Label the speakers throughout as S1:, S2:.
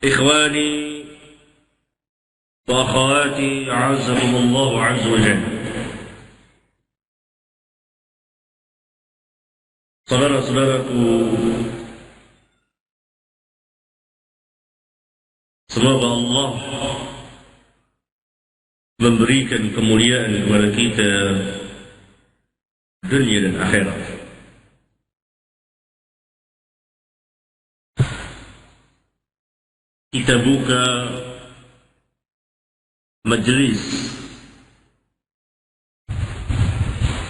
S1: إخواني وأخواتي أعزكم الله عز وجل. Saudara-saudaraku, semoga Allah memberikan kemuliaan kepada kita dunia dan akhirat. Kita buka majelis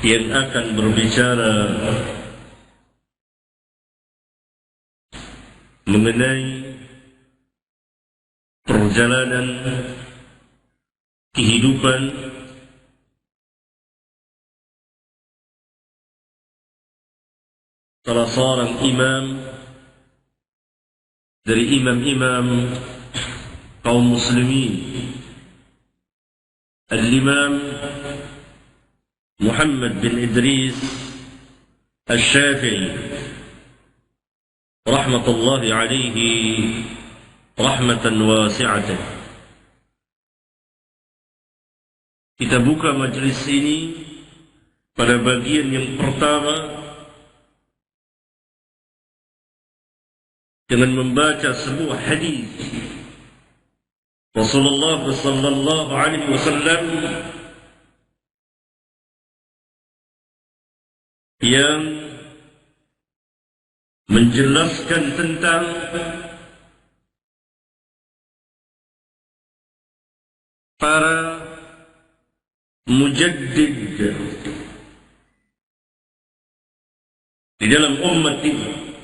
S1: yang akan berbicara mengenai perjalanan kehidupan salah seorang imam dari imam-imam kaum muslimin, Al-Imam Muhammad bin Idris Al-Syafi'i rahmatullahi alaihi rahmatan wasi'atan. Kita buka majlis ini pada bagian yang pertama dengan membaca sebuah hadis Rasulullah sallallahu alaihi wasallam yang menjelaskan tentang para mujaddid di dalam umat ini.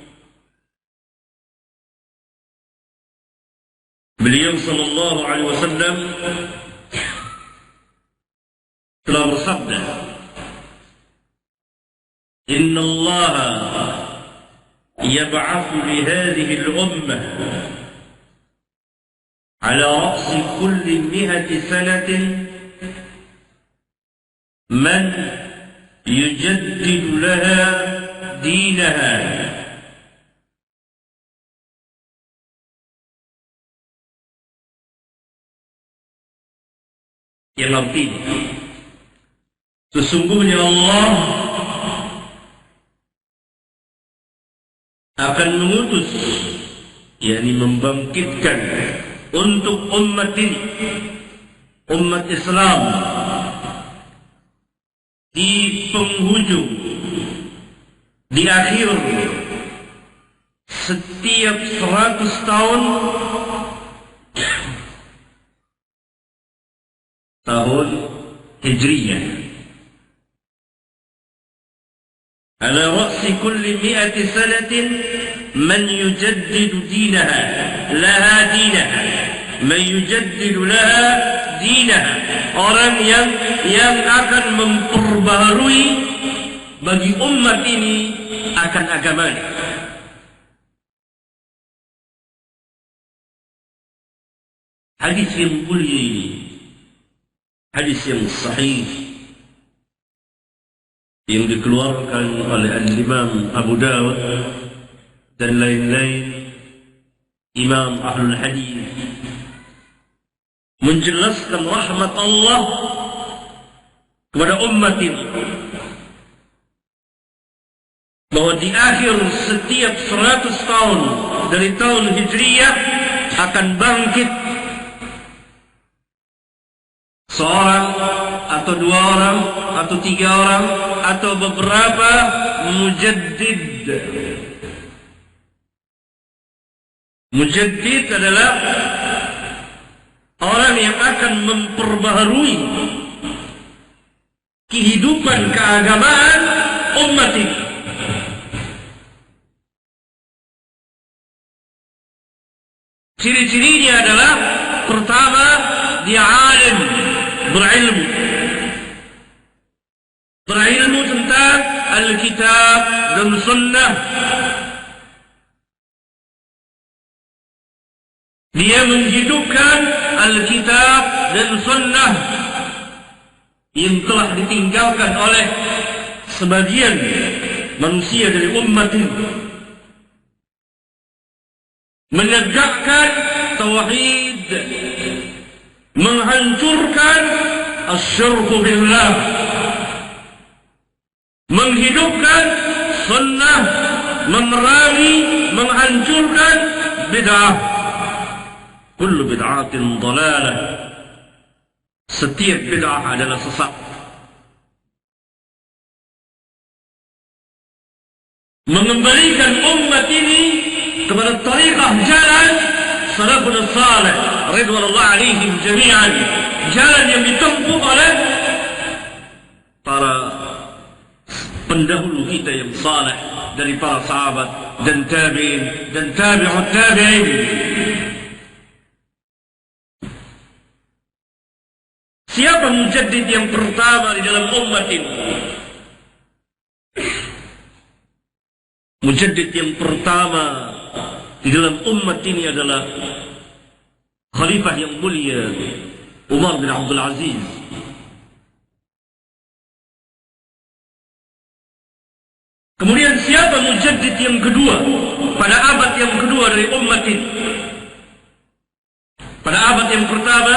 S1: Beliau sallallahu alaihi wasallam telah bersabda, "Inna Allah yab'atsu li hadhihi al-ummah ala ra'si kulli 100 sanatin man yujaddidu laha dinaha." Yang artinya, sesungguhnya Allah akan mengutus, yakni membangkitkan untuk umat ini, umat Islam, di penghujung, di akhir setiap 100 tahun Hijriyah, ala ra'si kulli 100 sanatin man yujaddidu dinaha laha dinaha, man yujaddidu laha dinaha, orang yang akan memperbaharui bagi umat ini akan agamanya. Hadis yang mulia ini, hadis yang sahih yang dikeluarkan oleh Al-Imam Abu Dawud dan lain-lain imam ahlul hadis, menjelaskan rahmat Allah kepada umat ini, bahwa di akhir setiap 100 tahun dari tahun Hijriyah akan bangkit seorang atau 2 orang atau 3 orang atau beberapa mujaddid. Mujaddid adalah orang yang akan memperbaharui kehidupan keagamaan umat ini. Ciri-cirinya adalah, pertama, dia alim, berilmu tentang Alkitab dan Sunnah. Dia menghidupkan Alkitab dan Sunnah yang telah ditinggalkan oleh sebagian manusia dari umat ini. Menegakkan tauhid, menghancurkan asyirku billah, menghidupkan sunnah, memerangi, menghancurkan bid'ah. Kullu bid'atin dhalalah. Setiap bid'ah adalah sesat. Mengembalikan umat ini kepada tariqah jalan salafun salih ridwanullah alaihim jami'an, jalan yang ditempuh oleh para pendahulu kita yang saleh dari para sahabat dan tabi'in dan tabi'ut tabi'in. Siapa mujaddid yang pertama di dalam umat ini? Mujaddid yang pertama di dalam umat ini adalah khalifah yang mulia Umar bin Abdul Aziz. Kemudian siapa mujaddid yang kedua pada abad yang kedua dari umat ini? Pada abad yang pertama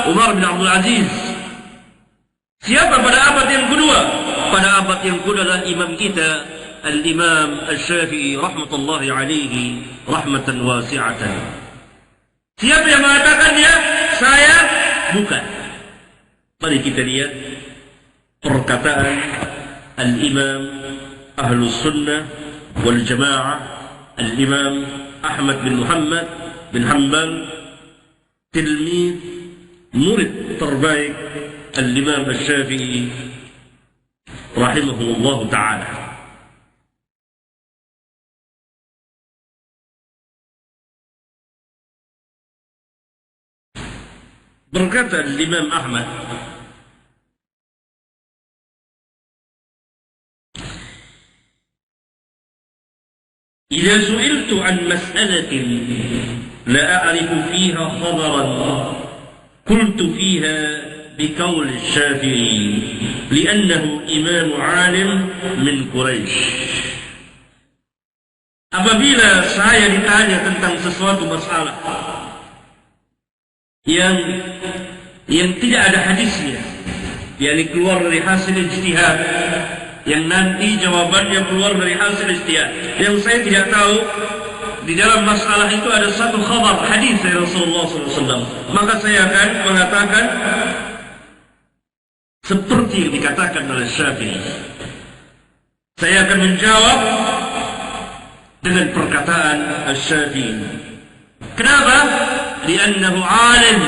S1: Umar bin Abdul Aziz. Siapa pada abad yang kedua? Pada abad yang kedua adalah imam kita Al-Imam Al-Syafi'i rahmatullahi alaihi rahmatan wasi'atan. Siapa yang mengatakannya? Saya bukan. Mari kita lihat perkataan Al-Imam Ahlus Sunnah wal Jamaah Al-Imam Ahmad bin Muhammad bin Hanbal, tilmid murid terbaik Al-Imam Al-Syafi'i rahimahullah ta'ala. Berkata Imam Ahmad, "Idza su'iltu an mas'alatin la a'rifu fiha khabaran, qultu fiha biqaul Syafi'i, li'annahu imam 'alim min Quraisy." Apabila saya ditanya tentang sesuatu masalah yang tidak ada hadisnya, yakni keluar dari hasil ijtihad, yang nanti jawabannya keluar dari hasil ijtihad, yang saya tidak tahu di dalam masalah itu ada satu khabar hadis dari Rasulullah SAW, maka saya akan mengatakan seperti yang dikatakan oleh Syafi'i. Saya akan menjawab dengan perkataan Syafi'i. Kenapa? Li'annahu alim,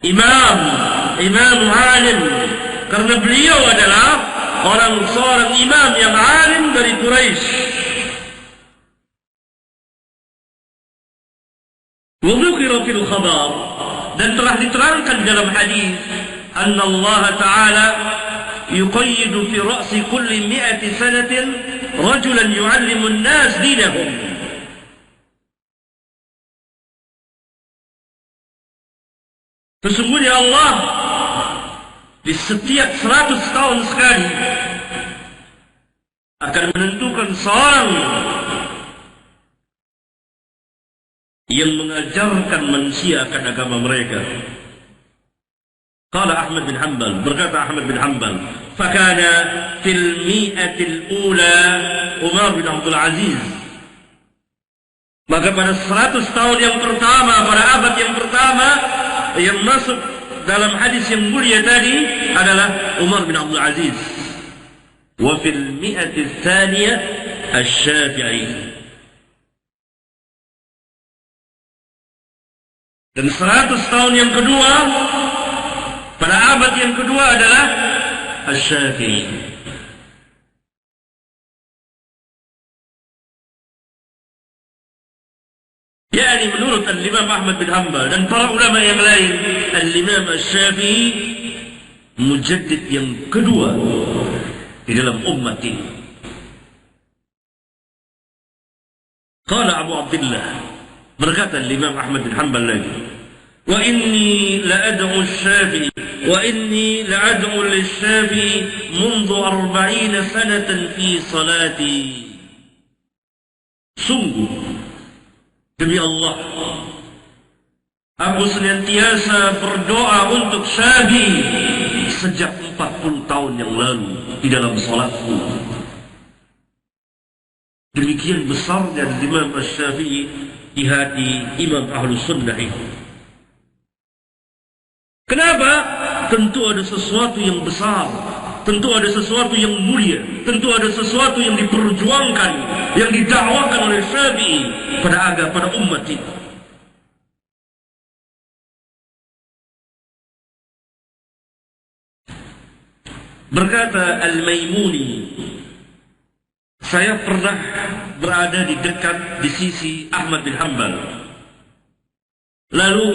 S1: imam alim, karena beliau adalah seorang imam yang alim dari Quraisy. Wa dzukira fil khabar, dan telah diterangkan dalam hadis, anna Allah Ta'ala yuqayyidu fi ra'si kulli 100 sanatin rajulan yu'allimu an-nas dinahum. Sesungguhnya Allah di setiap 100 tahun sekali akan menentukan seorang yang mengajarkan manusia akan agama mereka. Qala Ahmad bin Hanbal, berkata Ahmad bin Hanbal, fakana fil mi'atil ula Umar bin Abdul Aziz. Maka pada 100 tahun yang pertama, pada abad yang pertama, yang masuk dalam hadis yang mulia tadi adalah Umar bin Abdul Aziz. Wa fil mi'ati tsaniyah Asy-Syafi'i. Dan 100 tahun yang kedua, pada abad yang kedua adalah Asy-Syafi'i. yakni menurut Al-Imam Ahmad bin Hanbal dan para ulama yang lain, Al-Imam Asy-Syafi'i mujaddid yang kedua di dalam umat ini. Qala Abu Abdullah, berkata Al-Imam Ahmad bin Hanbal lagi, wa inni la'ad'u Asy-Syafi'i wa inni la'ad'u Lish-Syafi'i منذ 40 sanatan fi salati. Sungguh demi Allah, Aku senantiasa berdoa untuk Syafi'i sejak 40 tahun yang lalu di dalam salatku. Demikian besarnya Imam Asy-Syafi'i di hati Imam Ahlus Sunnah itu. Kenapa? Tentu ada sesuatu yang besar, tentu ada sesuatu yang mulia, tentu ada sesuatu yang diperjuangkan, yang didakwakan oleh Syafi'i pada umat ini. Berkata Al-Maimuni, saya pernah berada di sisi Ahmad bin Hanbal. Lalu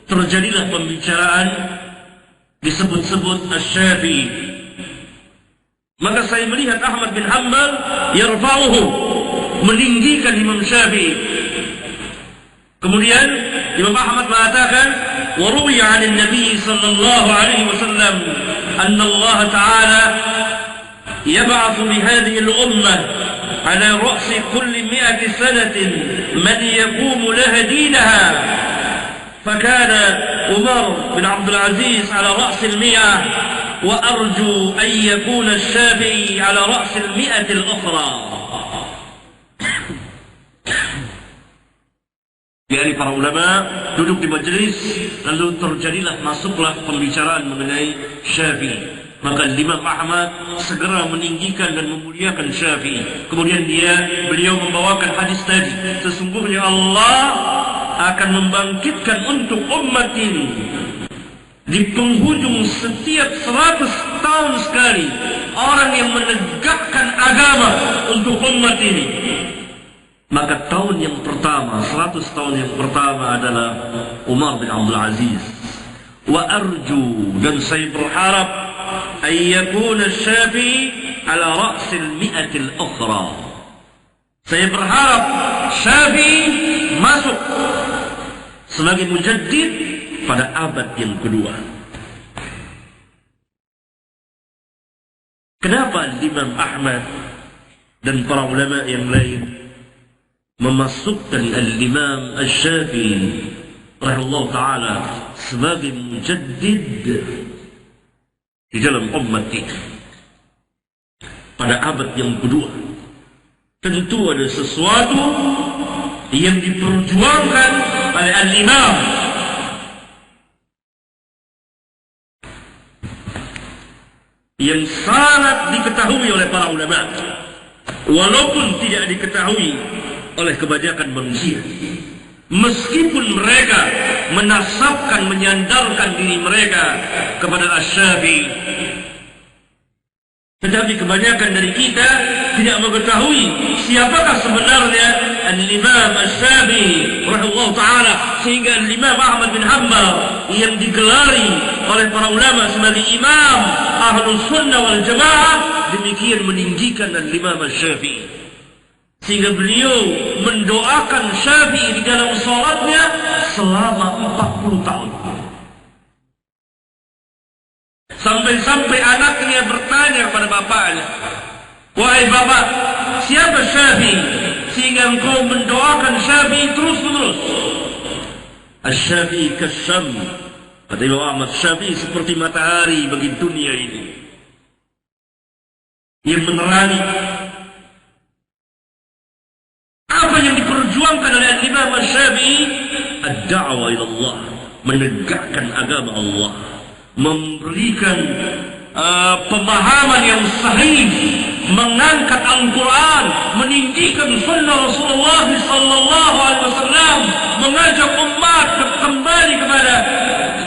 S1: terjadilah pembicaraan disebut-sebut Asy-Syafi'i. Maka saya melihat Ahmad bin Hanbal yarfa'uhu, meninggikan Imam Syafi'i. Kemudian Imam Ahmad mengatakan, wa ruwiya 'an Nabi sallallahu alaihi wasallam anna Allah Ta'ala yab'athu li hadhihi al-ummah ala ra'si kulli 100 sanatin man yaqumu laha dinaha. فكان عمر بن عبد العزيز على رأس 100 وأرجو أن يكون الشافعي على رأس 100 الأخرى. Yani para ulama duduk di majelis, lalu masuklah pembicaraan mengenai Syafi'i. Maka Imam Ahmad segera meninggikan dan memuliakan Syafi'i. Kemudian beliau membawakan hadis tadi, sesungguhnya Allah akan membangkitkan untuk umat ini di penghujung setiap 100 tahun sekali orang yang menegakkan agama untuk umat ini. Maka tahun yang pertama, 100 tahun yang pertama adalah Umar bin Abdul Aziz. Wa arju, dan saya berharap ayyakuna Syafi'i ala ra'sil 100 al-ukhra. Saya berharap Syafi'i masuk sebagai mujaddid pada abad yang kedua. Kenapa Imam Ahmad dan para ulama yang lain memasukkan Al-Imam Asy-Syafi'i rahimahullah ta'ala sebagai mujaddid di dalam umat ini pada abad yang kedua? Tentu ada sesuatu yang diperjuangkan oleh Al-Imam. Yang sangat diketahui oleh para ulama, walaupun tidak diketahui oleh kebanyakan manusia. Meskipun mereka menasabkan, menyandarkan diri mereka kepada Asy-Syafi'i, tetapi kebanyakan dari kita tidak mengetahui siapakah sebenarnya Al-Imam Asy-Syafi'i rahimahullah ta'ala, sehingga Al-Imam Ahmad bin Hanbal yang digelari oleh para ulama sebagai Imam Ahlus Sunnah wal Jamaah demikian meninggikan Al-Imam Asy-Syafi'i, sehingga beliau mendoakan Syafi'i di dalam salatnya selama 40 tahun. Sampai-sampai anaknya bertanya kepada bapaknya, wahai bapak, siapa Syafi'i sehingga engkau mendoakan Syafi'i terus-menerus? Asy-Syafi'i kasyam, kata Imam Ahmad, Syafi'i seperti matahari bagi dunia ini yang menerangi. Apa yang diperjuangkan oleh Imam Asy-Syafi'i? Ad-da'wa ila Allah, menegakkan agama Allah, memberikan pemahaman yang sahih, mengangkat Al-Quran, meninggikan sunnah Rasulullah sallallahu alaihi wasallam, mengajak umat kembali kepada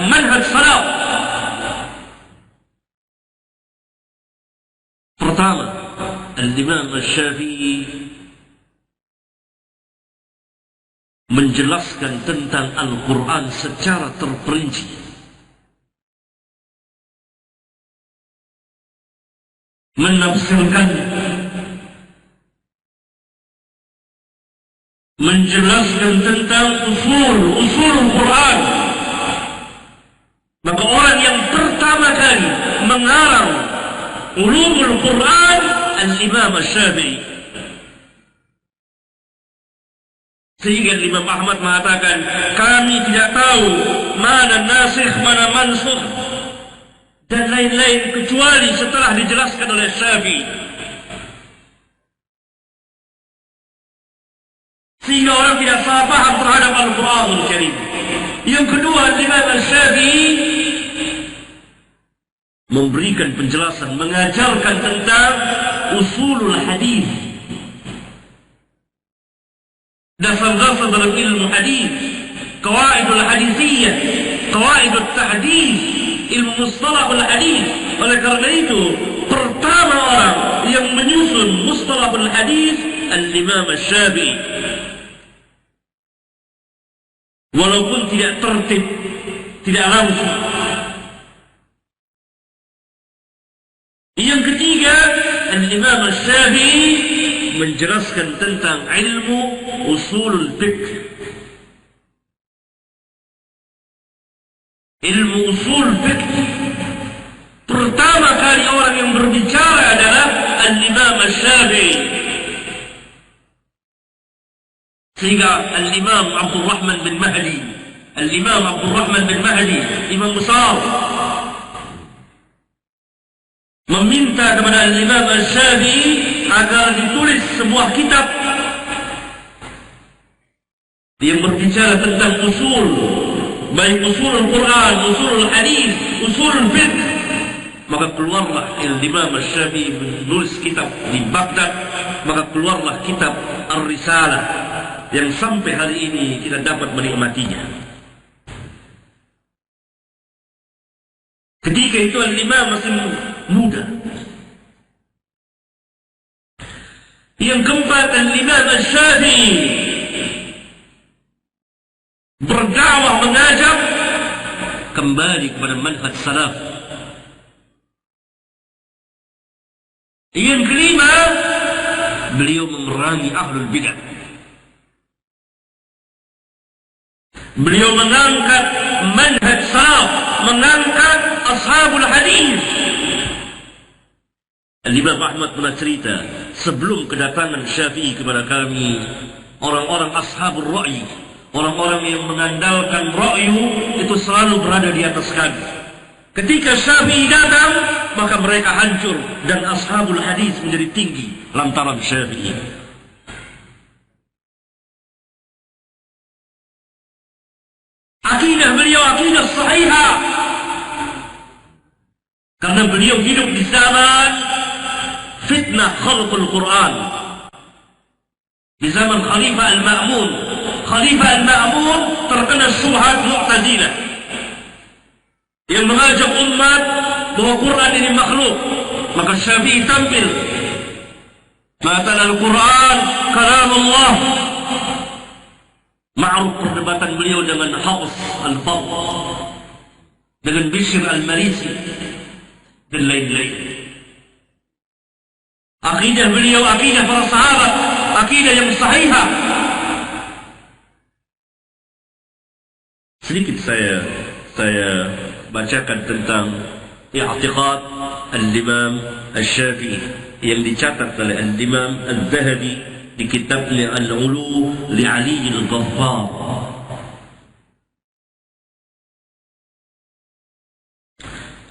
S1: manhaj salaf. Pertama, Al-Imam Asy-Syafi'i menjelaskan tentang Al-Quran secara terperinci. Menafsirkan, menjelaskan tentang usul Quran. Maka orang yang pertama kali mengarang ulumul Quran Al-Imam Asy-Syafi'i. Sehingga Imam Ahmad mengatakan, kami tidak tahu mana nasikh, mana mansukh, dan lain-lain kecuali setelah dijelaskan oleh Syafi'i. Sehingga orang tidak salah paham terhadap Al-Quranul Karim. Yang kedua, Imam Syafi'i memberikan penjelasan, mengajarkan tentang usulul hadis, dasar-dasar dalam ilmu hadis, qawaidul hadisiyah, qawaidul tahdis, ilmu mustalahul hadis. Oleh karena itu, pertama orang yang menyusun mustalahul hadis Al-Imam Syafi'i. Walaupun tidak tertib, tidak langsung. Yang ketiga, Al-Imam Syafi'i menjelaskan tentang ilmu usulul fiqh. Ilmu usul fiqh. Pertama kali orang yang berbicara adalah Al-Imam Syafi'i. Sehingga Al-Imam Abdul Rahman bin Mahdi, Al-Imam Abdul Rahman bin Mahdi, Imam besar, meminta kepada Al-Imam Syafi'i agar ditulis sebuah kitab yang berbicara tentang usul, baik usul Al-Quran, usul Al-Hadis, usul Al-Fiqh. Maka keluarlah Al-Imam Syafi'i menulis kitab di Baghdad. Maka keluarlah kitab Ar-Risalah yang sampai hari ini kita dapat menikmatinya. Ketika itu Al-Imam masih muda. Yang keempat, Al-Imam Syafi'i berdakwah, mengajak kembali kepada manhaj salaf. Yang kelima, beliau memerangi ahlul bidah. Beliau mengangkat manhaj salaf, mengangkat ashabul hadis. Al-Imam Ahmad pernah cerita, sebelum kedatangan Syafi'i kepada kami, orang-orang ashabul ra'yi, orang-orang yang mengandalkan ra'yu, itu selalu berada di atas kami. Ketika Syafi'i datang, maka mereka hancur, dan ashabul hadis menjadi tinggi lantaran Syafi'i. Akidah beliau akidah sahihah, karena beliau hidup di zaman fitnah khalqul Quran, di zaman Khalifah Al-Ma'mun. Khalifah Al-Ma'mun terkena syubhat Mu'tazilah yang mengajak umat bahwa Quran ini makhluk. Maka Syafi'i tampil mengatakan Al-Quran kalamullah. Ma'ruf perdebatan beliau dengan Hafs Al-Fadl, dengan Bishr Al-Marisi, dan lain-lain. Akidah beliau akidah para sahabat, akidah yang sahihah. Sedikit saya bacakan tentang i'tiqad Al-Imam Asy-Syafi'i yang dicatat oleh Al-Imam Al-Dhahabi di kitabnya Al-Ulu li Ali Al-Ghaffar.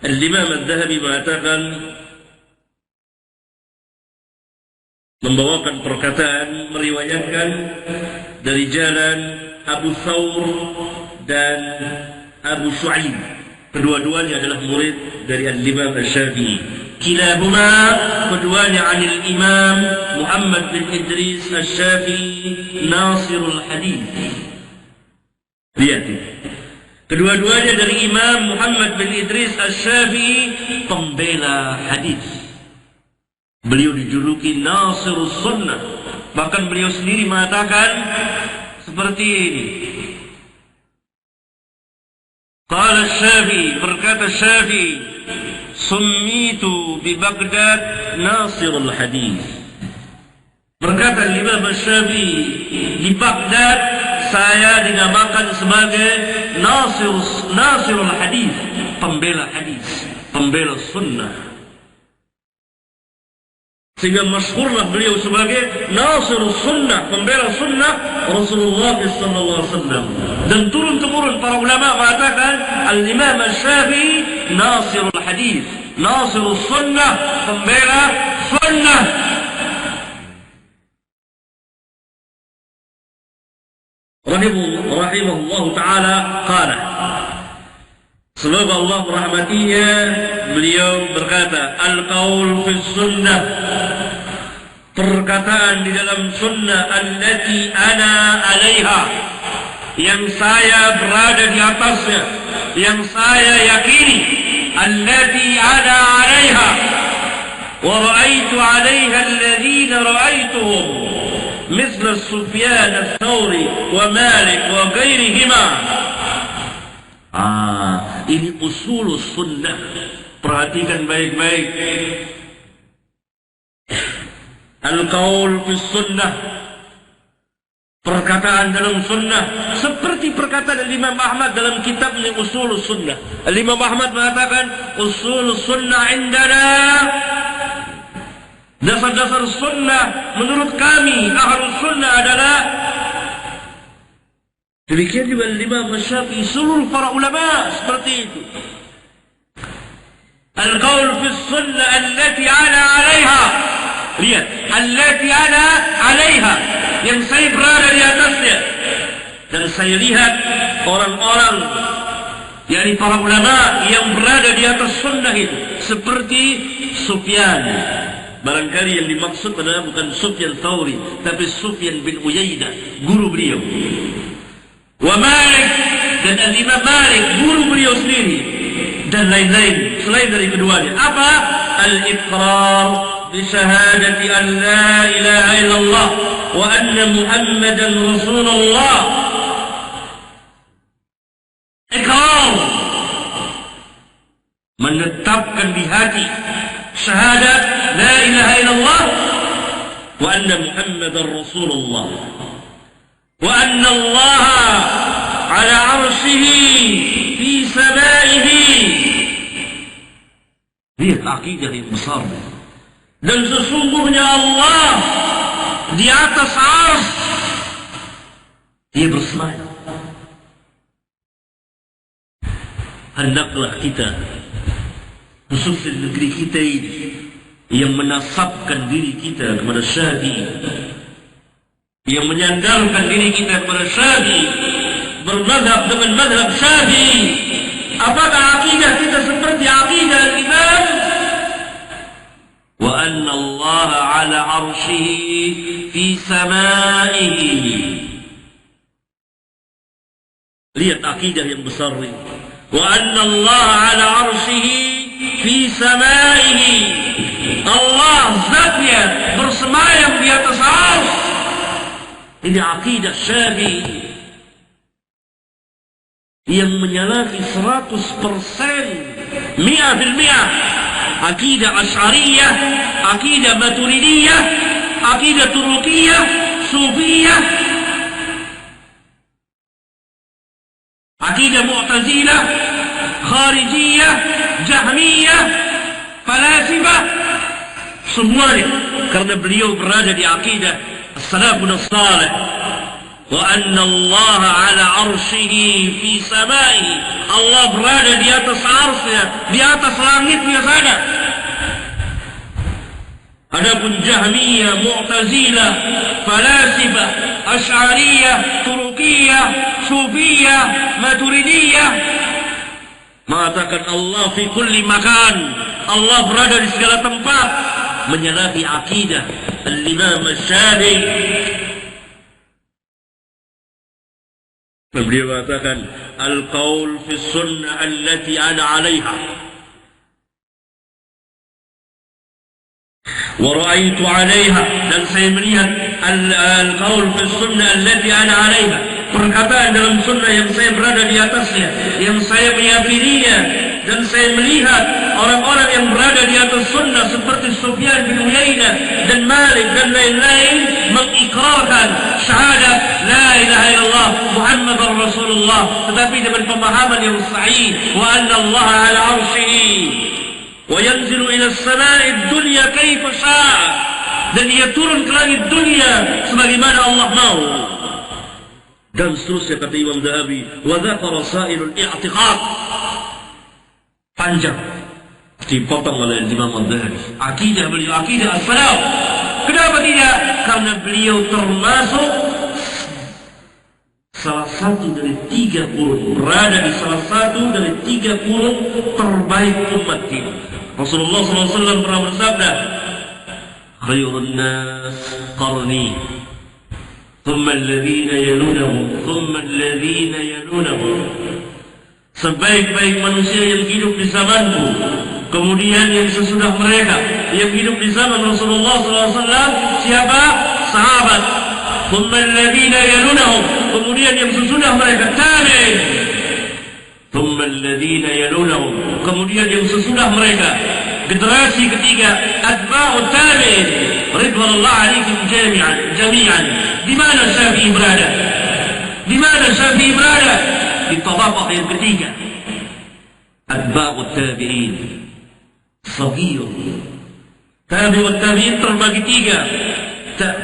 S1: Al-Imam Al-Dhahabi mengatakan, membawakan perkataan, meriwayatkan dari jalan Abu Thawr dan Abu Shu'aib. Kedua-duanya adalah murid dari Al-Imam Asy-Syafi'i. Kilahuma, keduanya anil Imam Muhammad bin Idris Asy-Syafi'i Nasirul Hadith. Lihat ini. Kedua-duanya dari Imam Muhammad bin Idris Asy-Syafi'i, pembela hadis. Beliau dijuluki Nasirus Sunnah. Bahkan beliau sendiri mengatakan seperti ini. Qala Syafi'i, berkata Syafi'i, summitu bi Baghdad Nasirul Hadis. Berkata Imam Syafi'i, di Baghdad saya dinamakan sebagai Nasirul Hadis, pembela hadis, pembela sunnah. Sehingga masyhurlah beliau sebagai Nasirus Sunnah, pembela sunnah Rasulullah sallallahu alaihi wasallam. Dan turun-temurun para ulama mengatakan Al-Imam Asy-Syafi'i Nasirul Hadis, Nasirus Sunnah, pembela sunnah. Rahimahullah ta'ala qala, semoga Allah merahmatinya, beliau berkata, al-qaul fi sunnah, perkataan di dalam sunnah, allati ana alaiha, yang saya berada di atasnya, yang saya yakini, allati ana alaiha wa ra'aitu alaiha alladhina ra'aituhum مثل سفيان الثوري ومالك وغيرهما. Ini usul sunnah. Perhatikan baik-baik. Al-qaul fi sunnah, perkataan dalam sunnah, seperti perkataan Imam Ahmad dalam kitabnya Usul Sunnah. Imam Ahmad mengatakan usul sunnah indana, dasar-dasar sunnah menurut kami ahlus sunnah adalah. Demikian juga Imam Syafi'i, seluruh para ulama seperti itu. Al-qaul fi sunnah allati ana 'alaiha. Lihat, allati ana 'alaiha, yang saya berada di atasnya. Dan saya lihat orang-orang, yakni para ulama yang berada di atas sunnah itu, seperti Sufyan. Barangkali yang dimaksud adalah bukan Sufyan Tsauri, tapi Sufyan bin Uyainah, guru beliau. Wa Malik, dan Al-Imam Malik, guru beliau sendiri, dan lain-lain selain dari keduanya. Apa? Al-iqrar bi syahadati an la ilaha illallah wa anna Muhammadan Rasulullah. Iqrar, menetapkan di hati syahadat la ilaha illallah wa anna Muhammadar Rasulullah wa anna Allah ala arsyihi fi samaihi. Lihat akidah yang besar. Dan sesungguhnya Allah di atas ars, dia bersemayam. Hendaklah kita, khususnya di negeri kita ini, yang menasabkan diri kita kepada Syafi'i, yang menyandarkan diri kita kepada Syafi'i, bermadhab dengan madhab Syafi'i, apakah akidah kita seperti akidah Imam? Wa anna Allah ala arsyihi fi samaihi. Lihat akidah yang besar ini. Wa anna Allah ala arsyihi fi samaihi. Allah zatnya bersemayam di atas ars. Ini akidah Syafi'i yang menyalahi 100%, 100%. Akidah Asy'ariyah, akidah Maturidiyah, akidah Turukiyah, Sufiyah, akidah Mu'tazilah, Kharijiyah, Jahmiyah, Falasifah, semuanya karena beliau berada di akidah as-salafun as-salih. Wa anna Allah ala arsyihi fi samaihi. Allah berada di atas arsy-Nya, di atas langitnya sana. Adapun Jahmiyah, Mu'tazilah, Falasifah, Asy'ariyah, Turukiyah, Sufiyah, Maturidiyah mengatakan Allah fi kulli makan, Allah berada di segala tempat, menyalahi akidah Al-Imam Asy-Syafi'i. Beliau mengatakan al-qaul fi sunnah allati ana 'alaiha wa ra'aitu 'alaiha, dan saya melihat al-qaul fi sunnah allati ana 'alaiha, perkataan dalam sunnah yang saya berada di atasnya, yang saya meyakininya, dan saya melihat orang-orang yang berada di atas sunnah seperti Sufyan bin Uyainah dan Malik dan lain-lain mengikrarkan syahadat la ilaha illallah Muhammadar Rasulullah, tetapi dengan pemahaman yang sahih, wa anna Allah ala arsyihi. Wa yanzilu ila as-sama'i dunya kaifa syaa. Dan ia turun ke langit dunia sebagaimana Allah mau. Dan seterusnya kata Imam Dhahabi, wa dzakara sa'irul i'tiqad. Panjang dipotong oleh Imam Dhahabi. Akidah beliau, akidah as-salaf. Kenapa tidak? Karena beliau termasuk salah satu dari 3 qurun, berada di salah satu dari 3 qurun terbaik umat ini. Rasulullah SAW pernah bersabda, khairun nas qarni, thumma alladhina yalunahum, thumma alladhina yalunahum. Sebaik-baik manusia yang hidup di zamanku, kemudian yang sesudah mereka. Yang hidup di zaman Rasulullah SAW siapa? Sahabat. Thumma alladhina yalunahum, kemudian yang sesudah mereka tabi'in. Thumma alladhina yalunahum, kemudian yang sesudah mereka generasi ketiga atba'ut tabi'in ridwanullah alaihim jami'an. Di mana Syafi'i berada? Di mana Syafi'i berada? Di tabaqah yang ketiga. Atba'ut tabi'in saghir. Tabi'ut tabi'in terbagi 3.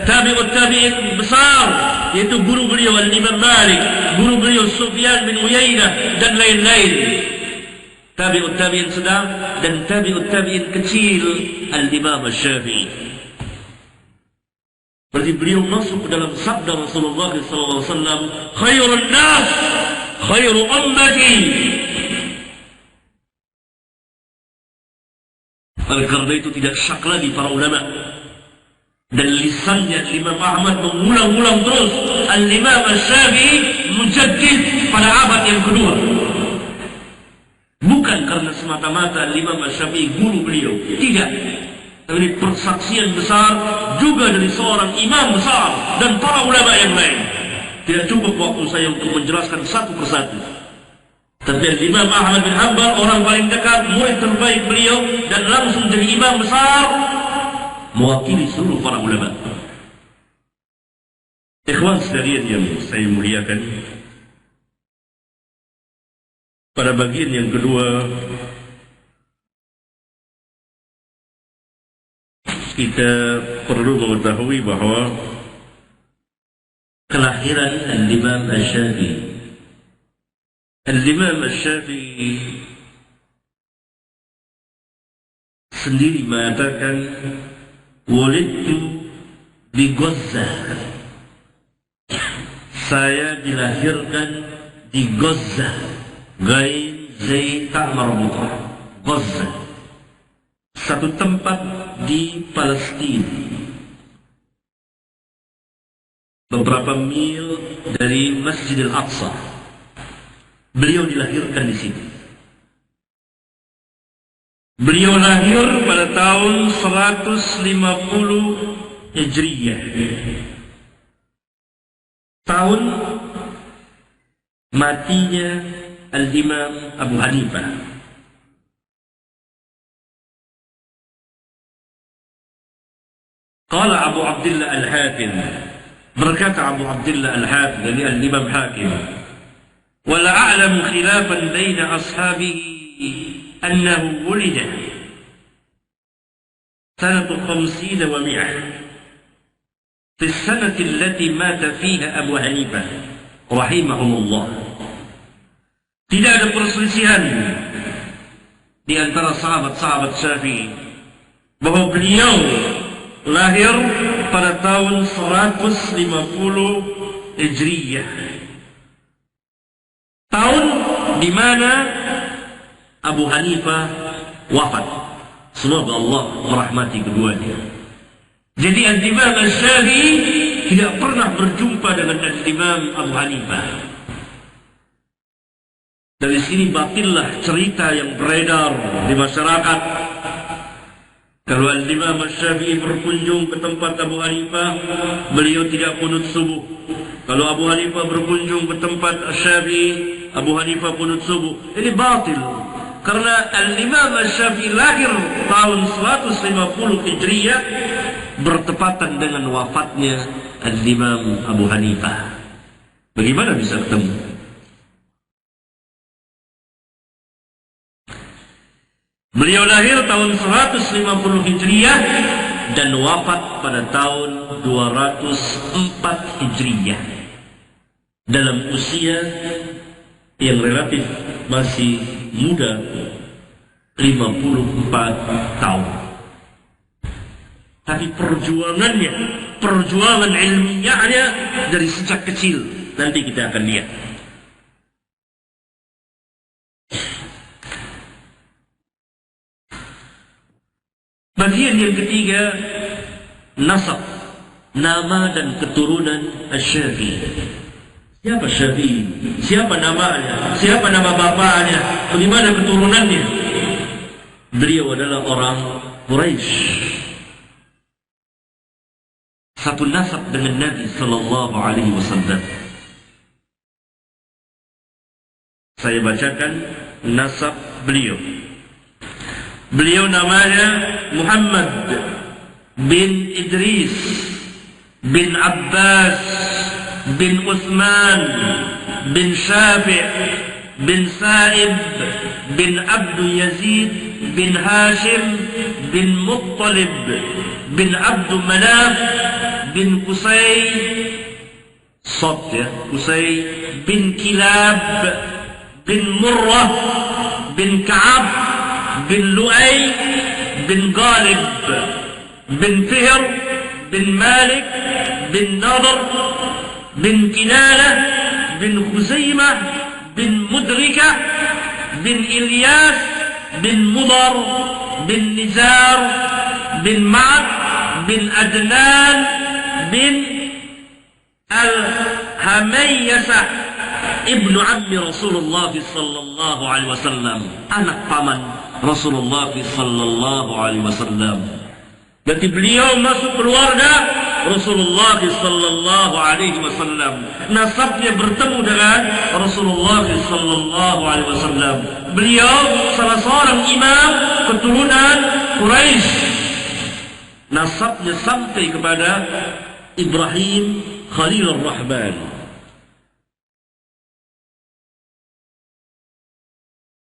S1: Tabi'ut tabi'in besar, yaitu guru beliau Al-Imam Malik, guru beliau Sufyan bin Uyainah dan lain-lain. Tabi'ut tabi'in sedang dan tabi'ut tabi'in kecil Al-Imam Syafi'i. Berarti beliau masuk ke dalam sabda Rasulullah SAW, khairun nas khairu ummati. Oleh karena itu tidak syak lagi para ulama, dan lisannya Imam Ahmad mengulang-ulang terus Al-Imam Syafi'i mujaddid pada abad yang kedua. Bukan karena semata-mata Imam Syafi'i guru beliau, tidak. Tapi persaksian besar juga dari seorang imam besar dan para ulama yang lain. Tidak cukup waktu saya untuk menjelaskan satu persatu. Tapi Imam Ahmad bin Hanbal, orang paling dekat, murid terbaik beliau, dan langsung jadi imam besar, mewakili seluruh para ulama. Ikhwan sekalian yang saya muliakan, pada bagian yang kedua kita perlu mengetahui bahwa kelahiran Al-Imam Syafi'i. Al-Imam Syafi'i sendiri mengatakan, wulidtu di Gaza. Saya dilahirkan di Gaza. Ghain Zai Ta Marbutah. Gaza. Satu tempat di Palestina. Beberapa mil dari Masjid Al-Aqsa. Beliau dilahirkan di sini. Beliau lahir pada tahun 150 Hijriyah. Tahun matinya Al-Imam Abu Hanifah. Qala Abu Abdullah Al-Hakim, berkata Abu Abdullah Al-Hakim, dari Al-Imam Hakim, wala a'lamu khilafan baina ashabihi أنه ولد سنة 50 و100 في السنة التي مات فيها أبو حنيفة رحمهم الله. Tidak ada perselisihan di antara sahabat-sahabat Syafi'i bahwa beliau lahir pada tahun 150 Hijriyah, tahun di mana Abu Hanifah wafat. Semoga Allah merahmati keduanya. Jadi Al-Imam Syafi'i tidak pernah berjumpa dengan Al-Imam Abu Hanifah. Dari sini batillah cerita yang beredar di masyarakat. Kalau Al-Imam Syafi'i berkunjung ke tempat Abu Hanifah, beliau tidak qunut subuh. Kalau Abu Hanifah berkunjung ke tempat Syafi'i, Abu Hanifah qunut subuh. Ini batil. Karena Al-Imam Syafi'i lahir tahun 150 Hijriyah bertepatan dengan wafatnya Al-Imam Abu Hanifah. Bagaimana bisa ketemu? Beliau lahir tahun 150 Hijriah dan wafat pada tahun 204 Hijriah dalam usia yang relatif masih muda, 54 tahun. Tapi perjuangan ilmiahnya dari sejak kecil, nanti kita akan lihat. Bagian yang ketiga, nasab, nama dan keturunan Asy-Syafi'i. Siapa Syafi'i? Siapa namanya? Siapa nama bapaknya? Bagaimana keturunannya? Beliau adalah orang Quraisy. Satu nasab dengan Nabi sallallahu alaihi wasallam. Saya bacakan nasab beliau. Beliau namanya Muhammad bin Idris bin Abbas bin Uthman bin Syafi' bin Sa'ib bin Abdu Yazid bin Hashim bin Muttalib bin Abdu Manaf bin Qusay Qusay bin Kilab bin Murrah bin Ka'ab bin Lu'ay bin Ghalib bin Fihr bin Malik bin Nadr bin Kinalah bin Khuzaimah bin Mudrikah bin Ilyas bin Mudar bin Nizar bin Ma'ad bin Adnan bin Al-Hamayyasah ibnu ammi Rasulullah sallallahu alaihi wasallam, anak paman Rasulullah sallallahu alaihi wasallam. Jadi beliau masuk keluarga Rasulullah sallallahu alaihi wasallam. Nasabnya bertemu dengan Rasulullah sallallahu alaihi wasallam. Beliau salah seorang imam keturunan Quraisy. Nasabnya sampai kepada Ibrahim Khalilur Rahman.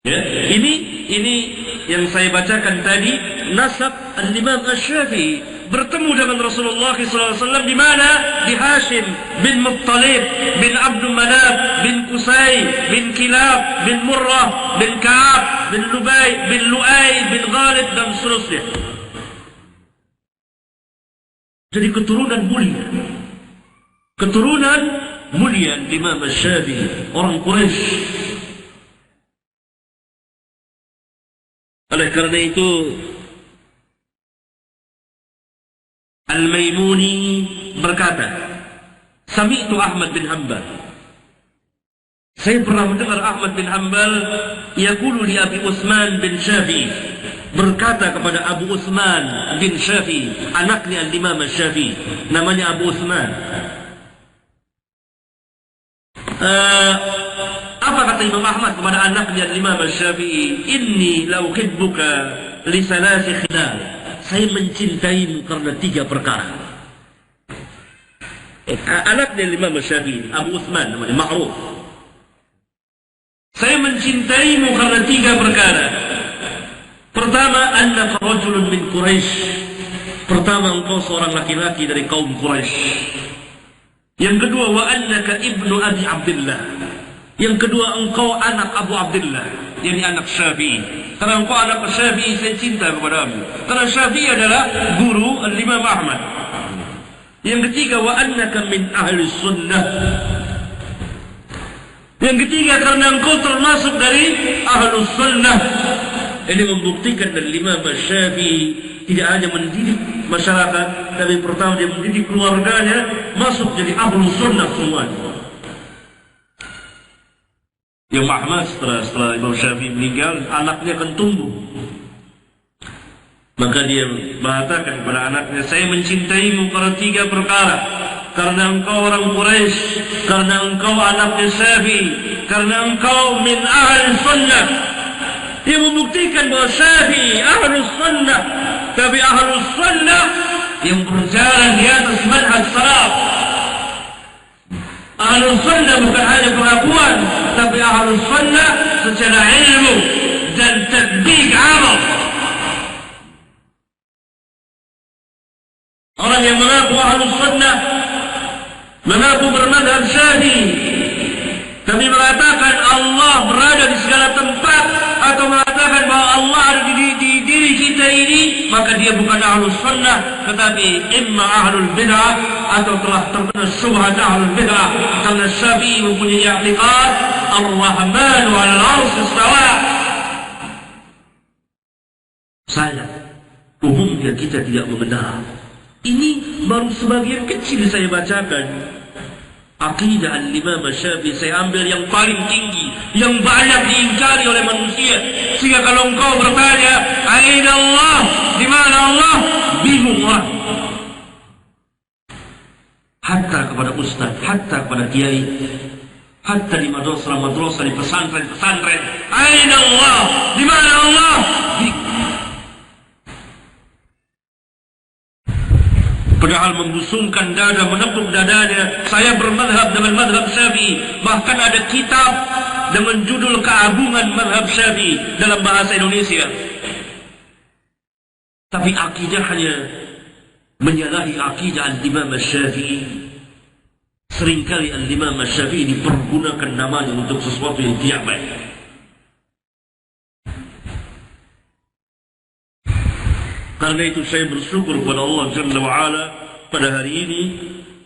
S1: Ya, ini yang saya bacakan tadi, nasab al-Imam Asy-Syafi'i bertemu dengan Rasulullah SAW di mana? Di Hashim bin Muttalib bin Abdul Manaf bin Qusay bin Kilab bin Murrah bin Ka'ab bin Lu'ay bin Ghalib dan seterusnya. Jadi keturunan mulia Imam Asy-Syafi'i, orang Quraisy. Oleh karena itu Al-Maimuni berkata, Sami'tu Ahmad bin Hanbal. Saya pernah mendengar Ahmad bin Hanbal yaqulu li Abi Utsman bin Syafi'i, berkata kepada Abu Utsman bin Syafi'i, anaknya Imam Asy-Syafi'i, namanya Abu Utsman. Apa kata Imam Ahmad kepada anaknya Imam Asy-Syafi'i? Inni la uhibbuka li thalathi khilal. Saya mencintaimu karena 3 perkara. Anaknya Imam Asy-Syafi'i, Abu Utsman namanya, ma'ruf. Saya mencintaimu karena 3 perkara. Pertama, annaka rajulun min Quraisy. Pertama, engkau seorang laki-laki dari kaum Quraisy. Yang kedua, wa annaka ibnu Abi Abdullah. Yang kedua, engkau anak Abu Abdullah, yakni anak Syafi'i. Karena engkau anak Syafi'i, saya cinta kepadamu. Karena Syafi'i adalah guru Imam Ahmad. Yang ketiga, wa annaka min ahli sunnah. Yang ketiga, karena engkau termasuk dari ahli sunnah. Ini membuktikan dan Imam Syafi'i tidak hanya mendidik masyarakat, tapi pertama dia mendidik keluarganya masuk jadi ahli sunnah semuanya. Yang Ahmad setelah Imam Syafi'i meninggal, anaknya akan tumbuh. Maka dia mengatakan kepada anaknya, saya mencintaimu karena 3 perkara. Karena engkau orang Quraisy, karena engkau anaknya Syafi'i, karena engkau min ahli sunnah. Dia membuktikan bahwa Syafi'i ahli sunnah, tapi ahli sunnah yang berjalan di atas manhaj salaf. Ahlus sunnah bukan hanya pengakuan, tapi ahlus sunnah secara ilmu dan tatbiq amal. orang yang mengaku Ahlus Sunnah, mengaku bermadhab Syafi'i, tapi mengatakan Allah berada di segala tempat, atau mengatakan bahwa Allah ada di diri kita ini, maka dia bukan Ahlus Sunnah, tetapi imma Ahlul Bid'ah, atau telah terkena syubhat Ahlul Bid'ah. Karena Syafi'i mempunyai i'tiqad Ar-Rahmanu 'alal 'arsy istawa. Saya umumnya kita tidak mengenal. Ini baru sebagian kecil saya bacakan. Aqidah al-Imam Syafi'i saya ambil yang paling tinggi, yang banyak diingkari oleh manusia. Sehingga kalau engkau bertanya, aina Allah, di mana Allah? Bingung orang. Hatta kepada ustaz, hatta kepada kiai, hatta di madrasah, di pesantren. Aina Allah, di mana Allah? Padahal membusungkan dada, menepuk dadanya, saya bermadhab dengan madhab Syafi'i. Bahkan ada kitab dengan judul Keagungan Madhab Syafi'i dalam bahasa Indonesia. Tapi akidahnya menyalahi akidah al-Imam Syafi'i. Seringkali al-Imam Syafi'i dipergunakan namanya untuk sesuatu yang tidak baik. Karena itu saya bersyukur kepada Allah Jalla wa'ala pada hari ini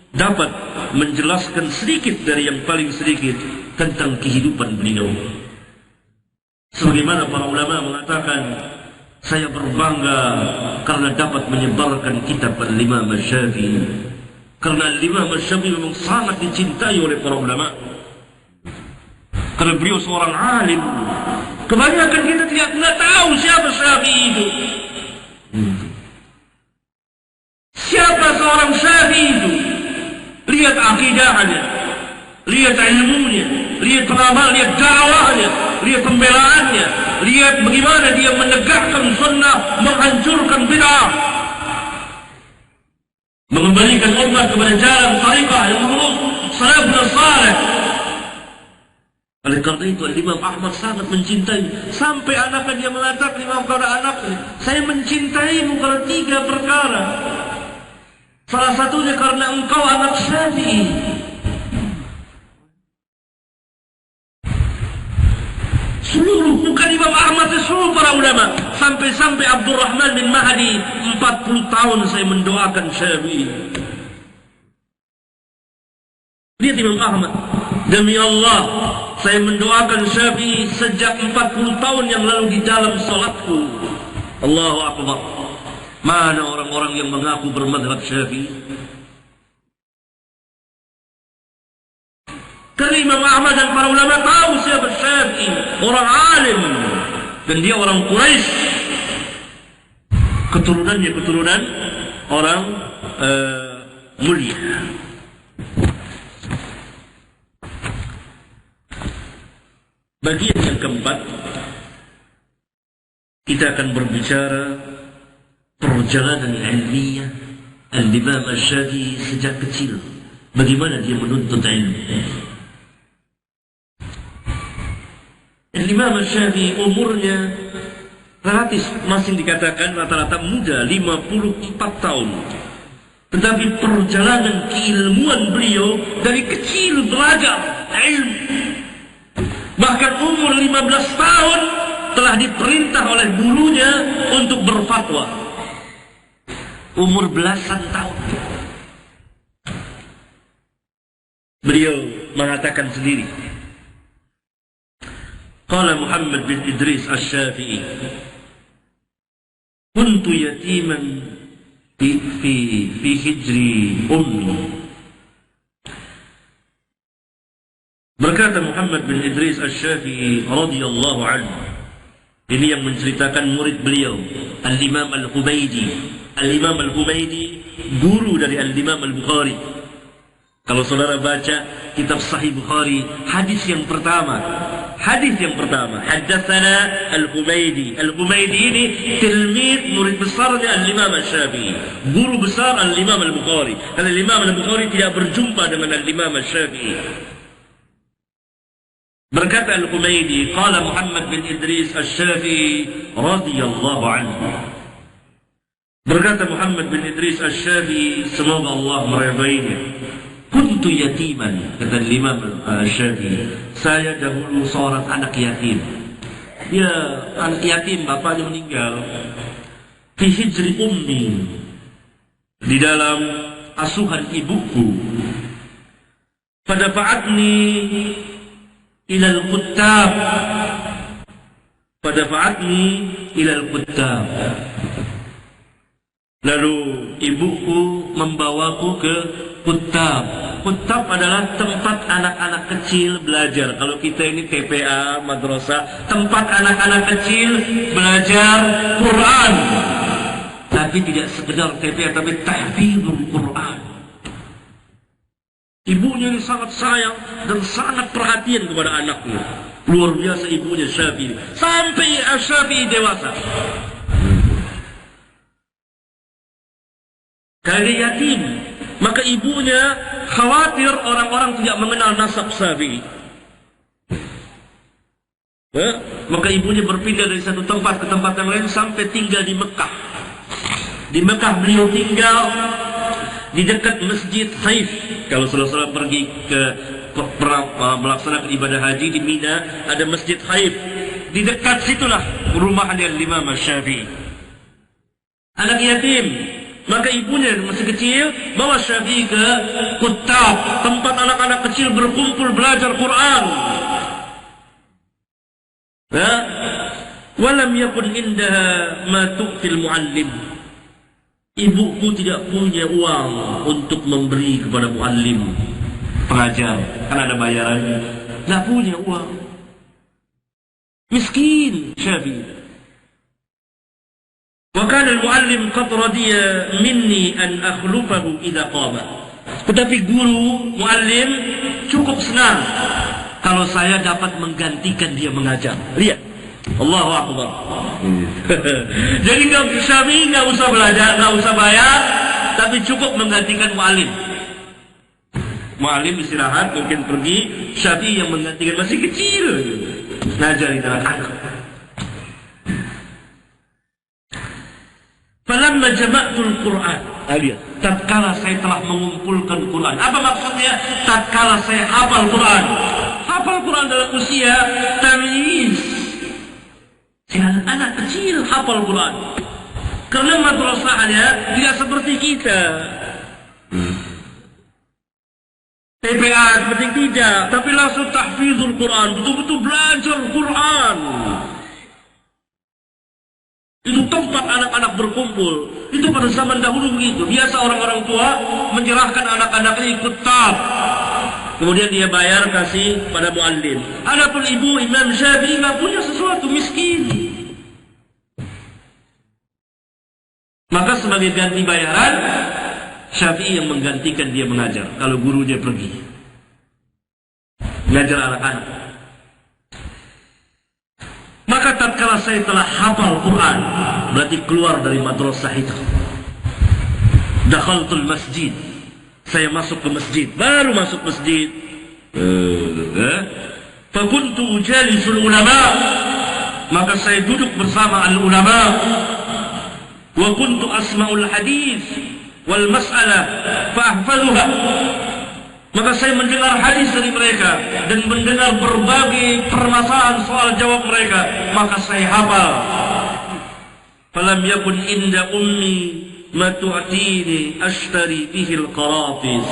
S1: dapat menjelaskan sedikit dari yang paling sedikit tentang kehidupan beliau. Sebagaimana para ulama mengatakan, saya berbangga karena dapat menyebarkan kitab al-Imam Syafi'i. Karena al-Imam Syafi'i memang sangat dicintai oleh para ulama. Karena beliau seorang alim. Kebanyakan kita tidak tahu siapa Syafi'i itu. Siapa seorang Syafi'i itu? Lihat akidahnya, lihat ilmunya, lihat peramal, lihat dakwahnya, lihat pembelaannya, lihat bagaimana dia menegakkan sunnah, menghancurkan bid'ah, mengembalikan umat kepada jalan tariqah yang lurus, salafus saleh. Oleh karena itu Imam Ahmad sangat mencintai, sampai anaknya dia mengatakan, Imam kepada anaknya, saya mencintaimu karena 3 perkara. Salah satunya karena engkau anak Syafi'i. Seluruh, bukan Imam Ahmad, seluruh para ulama, sampai-sampai Abdurrahman bin Mahdi, 40 tahun saya mendoakan Syafi'i. Lihat Imam Ahmad, demi Allah saya mendoakan Syafi'i sejak 40 tahun yang lalu di dalam salatku. Allahu Akbar. Mana orang-orang yang mengaku bermadhab Syafi'i? Karena Imam Ahmad dan para ulama tahu siapa Syafi'i, orang alim, dan dia orang Quraisy. Keturunannya keturunan orang mulia. Bagian yang keempat, kita akan berbicara perjalanan ilmiah al-Imam Syafi'i sejak kecil. Bagaimana dia menuntut ilmu. Al-Imam Syafi'i umurnya relatif masih dikatakan rata-rata muda, 54 tahun. Tetapi perjalanan keilmuan beliau dari kecil belajar ilmu. Bahkan umur 15 tahun telah diperintah oleh gurunya untuk berfatwa. Umur belasan tahun. Beliau mengatakan sendiri. Qala Muhammad bin Idris Asy-Syafi'i, kuntu yatiman fi hijri ummi. Berkata Muhammad bin Idris Asy-Syafi'i radhiyallahu anhu, ini yang menceritakan murid beliau, Al-Imam Al-Humaydi. Al-Imam Al-Humaydi guru dari Al-Imam Al-Bukhari. Kalau saudara baca kitab Sahih Bukhari, hadis yang pertama, haddatsana Al-Humaydi. Al-Humaydi ini tilmid murid besarnya Al-Imam Asy-Syafi'i, guru besar Al-Imam Al-Bukhari. Karena Al-Imam Al-Bukhari tidak berjumpa dengan Al-Imam Asy-Syafi'i. Berkata Al-Humaydi, qala Muhammad bin Idris Asy-Syafi'i radhiyallahu anhu, Berkata Muhammad bin Idris Asy-Syafi'i, semoga Allah meridainya, kuntu yatiman, kata Imam Asy-Syafi'i, saya dahulu seorang anak yatim. Dia anak yatim, bapaknya meninggal. Fi hijri ummi, di dalam asuhan ibuku. Fadafa'atni ilal kuttab, fadafa'atni ilal kuttab. Lalu ibuku membawaku ke kuttab. Kuttab adalah tempat anak-anak kecil belajar. Kalau kita ini TPA, madrasah, tempat anak-anak kecil belajar Quran. Tapi tidak sekedar TPA, tapi tahfidzul Quran. Ibunya ini sangat sayang dan sangat perhatian kepada anaknya. Luar biasa ibunya Syafi'i. Sampai Syafi'i dewasa. Karena yatim, maka ibunya khawatir orang-orang tidak mengenal nasab Syafi'i. Maka ibunya berpindah dari satu tempat ke tempat yang lain sampai tinggal di Mekah. Di Mekah beliau tinggal di dekat Masjid Khaif. Kalau saudara-saudara pergi ke melaksanakan ibadah haji di Mina, ada Masjid Khaif. Di dekat situlah rumahnya Imam Syafi'i. Anak yatim. Maka ibunya masih kecil bawa Syafi'i ke kuttab, tempat anak-anak kecil berkumpul belajar Quran. Walam yakun indaha ma tu'til muallim. Ibuku tidak punya uang untuk memberi kepada muallim, pengajar, kan ada bayarannya. Tidak punya uang. Miskin Syafi'i. Wakana al-muallim qad radiya minni an akhlufahu idza qama. Tetapi guru muallim cukup senang kalau saya dapat menggantikan dia mengajar. Lihat, Allahu Akbar. Jadi Syafi'i nggak usah belajar, nggak usah bayar, tapi cukup menggantikan muallim. Muallim istirahat, mungkin pergi, Syafi'i yang menggantikan, masih kecil, ngajarin anak-anak. Falamma jama'tul Qur'an. Lihat, tatkala saya telah mengumpulkan Quran. Apa maksudnya? Tatkala saya hafal Quran. Hafal Quran dalam usia tamyiz. Anak kecil hafal Quran. Karena madrasahnya tidak seperti kita. TPA seperti tidak, tapi langsung tahfidzul Quran, betul-betul belajar Quran. Itu tempat anak-anak berkumpul. Itu pada zaman dahulu begitu. Biasa orang-orang tua menyerahkan anak-anaknya ikut tab. Kemudian dia bayar kasih pada muallim. Adapun ibu Imam Syafi'i nggak punya sesuatu, miskin. Maka sebagai ganti bayaran, Syafi'i yang menggantikan dia mengajar. Kalau gurunya pergi mengajar anak-anak. Maka tatkala saya telah hafal Quran, berarti keluar dari madrasah itu. Dakhaltul masjid. Saya masuk ke masjid, baru masuk masjid. Fakuntu jalisul ulama. Maka saya duduk bersama al-ulama. Wa kuntu asma'ul hadis wal mas'alah fa'ahfazuha. Maka saya mendengar hadis dari mereka dan mendengar berbagai permasalahan soal jawab mereka, maka saya hafal. Falam yakun inda ummi ma tu'tini ashtari bihi al-qaratis.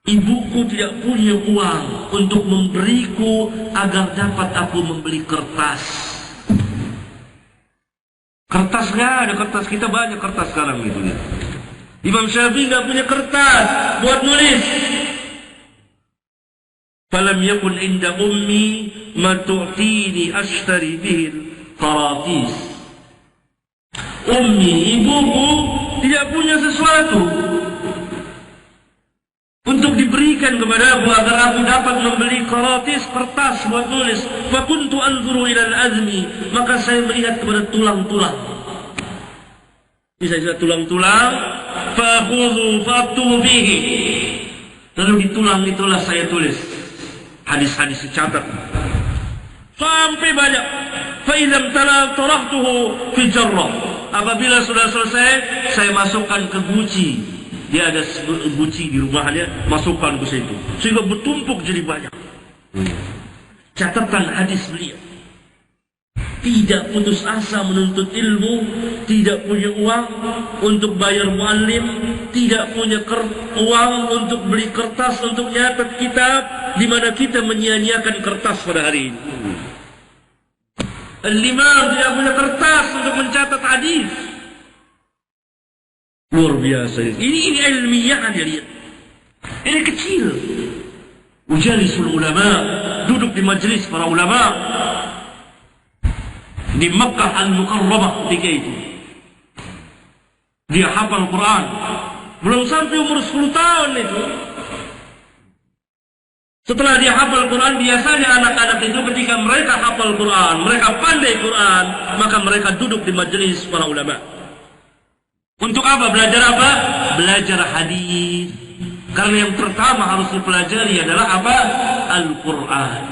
S1: Ibuku tidak punya uang untuk memberiku agar dapat aku membeli kertas. Kertas nggak ada, kertas kita banyak kertas sekarang gitu ya. Imam Syafi'i nggak punya kertas buat nulis. Falam yakun inda ummi ma tu'tini ashtari bihi qaratis. Ummi, ibuku tidak punya sesuatu untuk diberikan kepada aku agar aku dapat membeli qaratis, kertas buat nulis. Fa kuntu anzuru ila al-azmi, maka saya melihat kepada tulang-tulang. Bisa tulang-tulang, fa'khudhu fa'tubu bihi. Lalu di tulang itulah saya tulis hadis-hadis, dicatat sampai banyak. Fa ilam tarahtuhu fi jarrah. Apabila sudah selesai, saya masukkan ke guci. Dia ada guci di rumahnya, masukkan ke situ. Sehingga bertumpuk jadi banyak. Catatan hadis beliau. Tidak putus asa menuntut ilmu, tidak punya uang untuk bayar muallim, tidak punya uang untuk beli kertas untuk nyatet kitab, di mana kita menyia-nyiakan kertas pada hari ini. Al-Imam tidak punya kertas untuk mencatat hadis. Luar biasa. Ini ilmiah dia lihat. Ini kecil. Ujalisul ulama, duduk di majlis para ulama di Makkah Al-Mukarramah ketika itu. Dia hafal Quran. Belum sampai umur 10 tahun itu. Setelah dia hafal Quran, biasanya anak-anak itu ketika mereka hafal Quran, mereka pandai Quran, maka mereka duduk di majelis para ulama. Untuk apa? Belajar apa? Belajar hadis. Karena yang pertama harus dipelajari adalah apa? Al-Quran.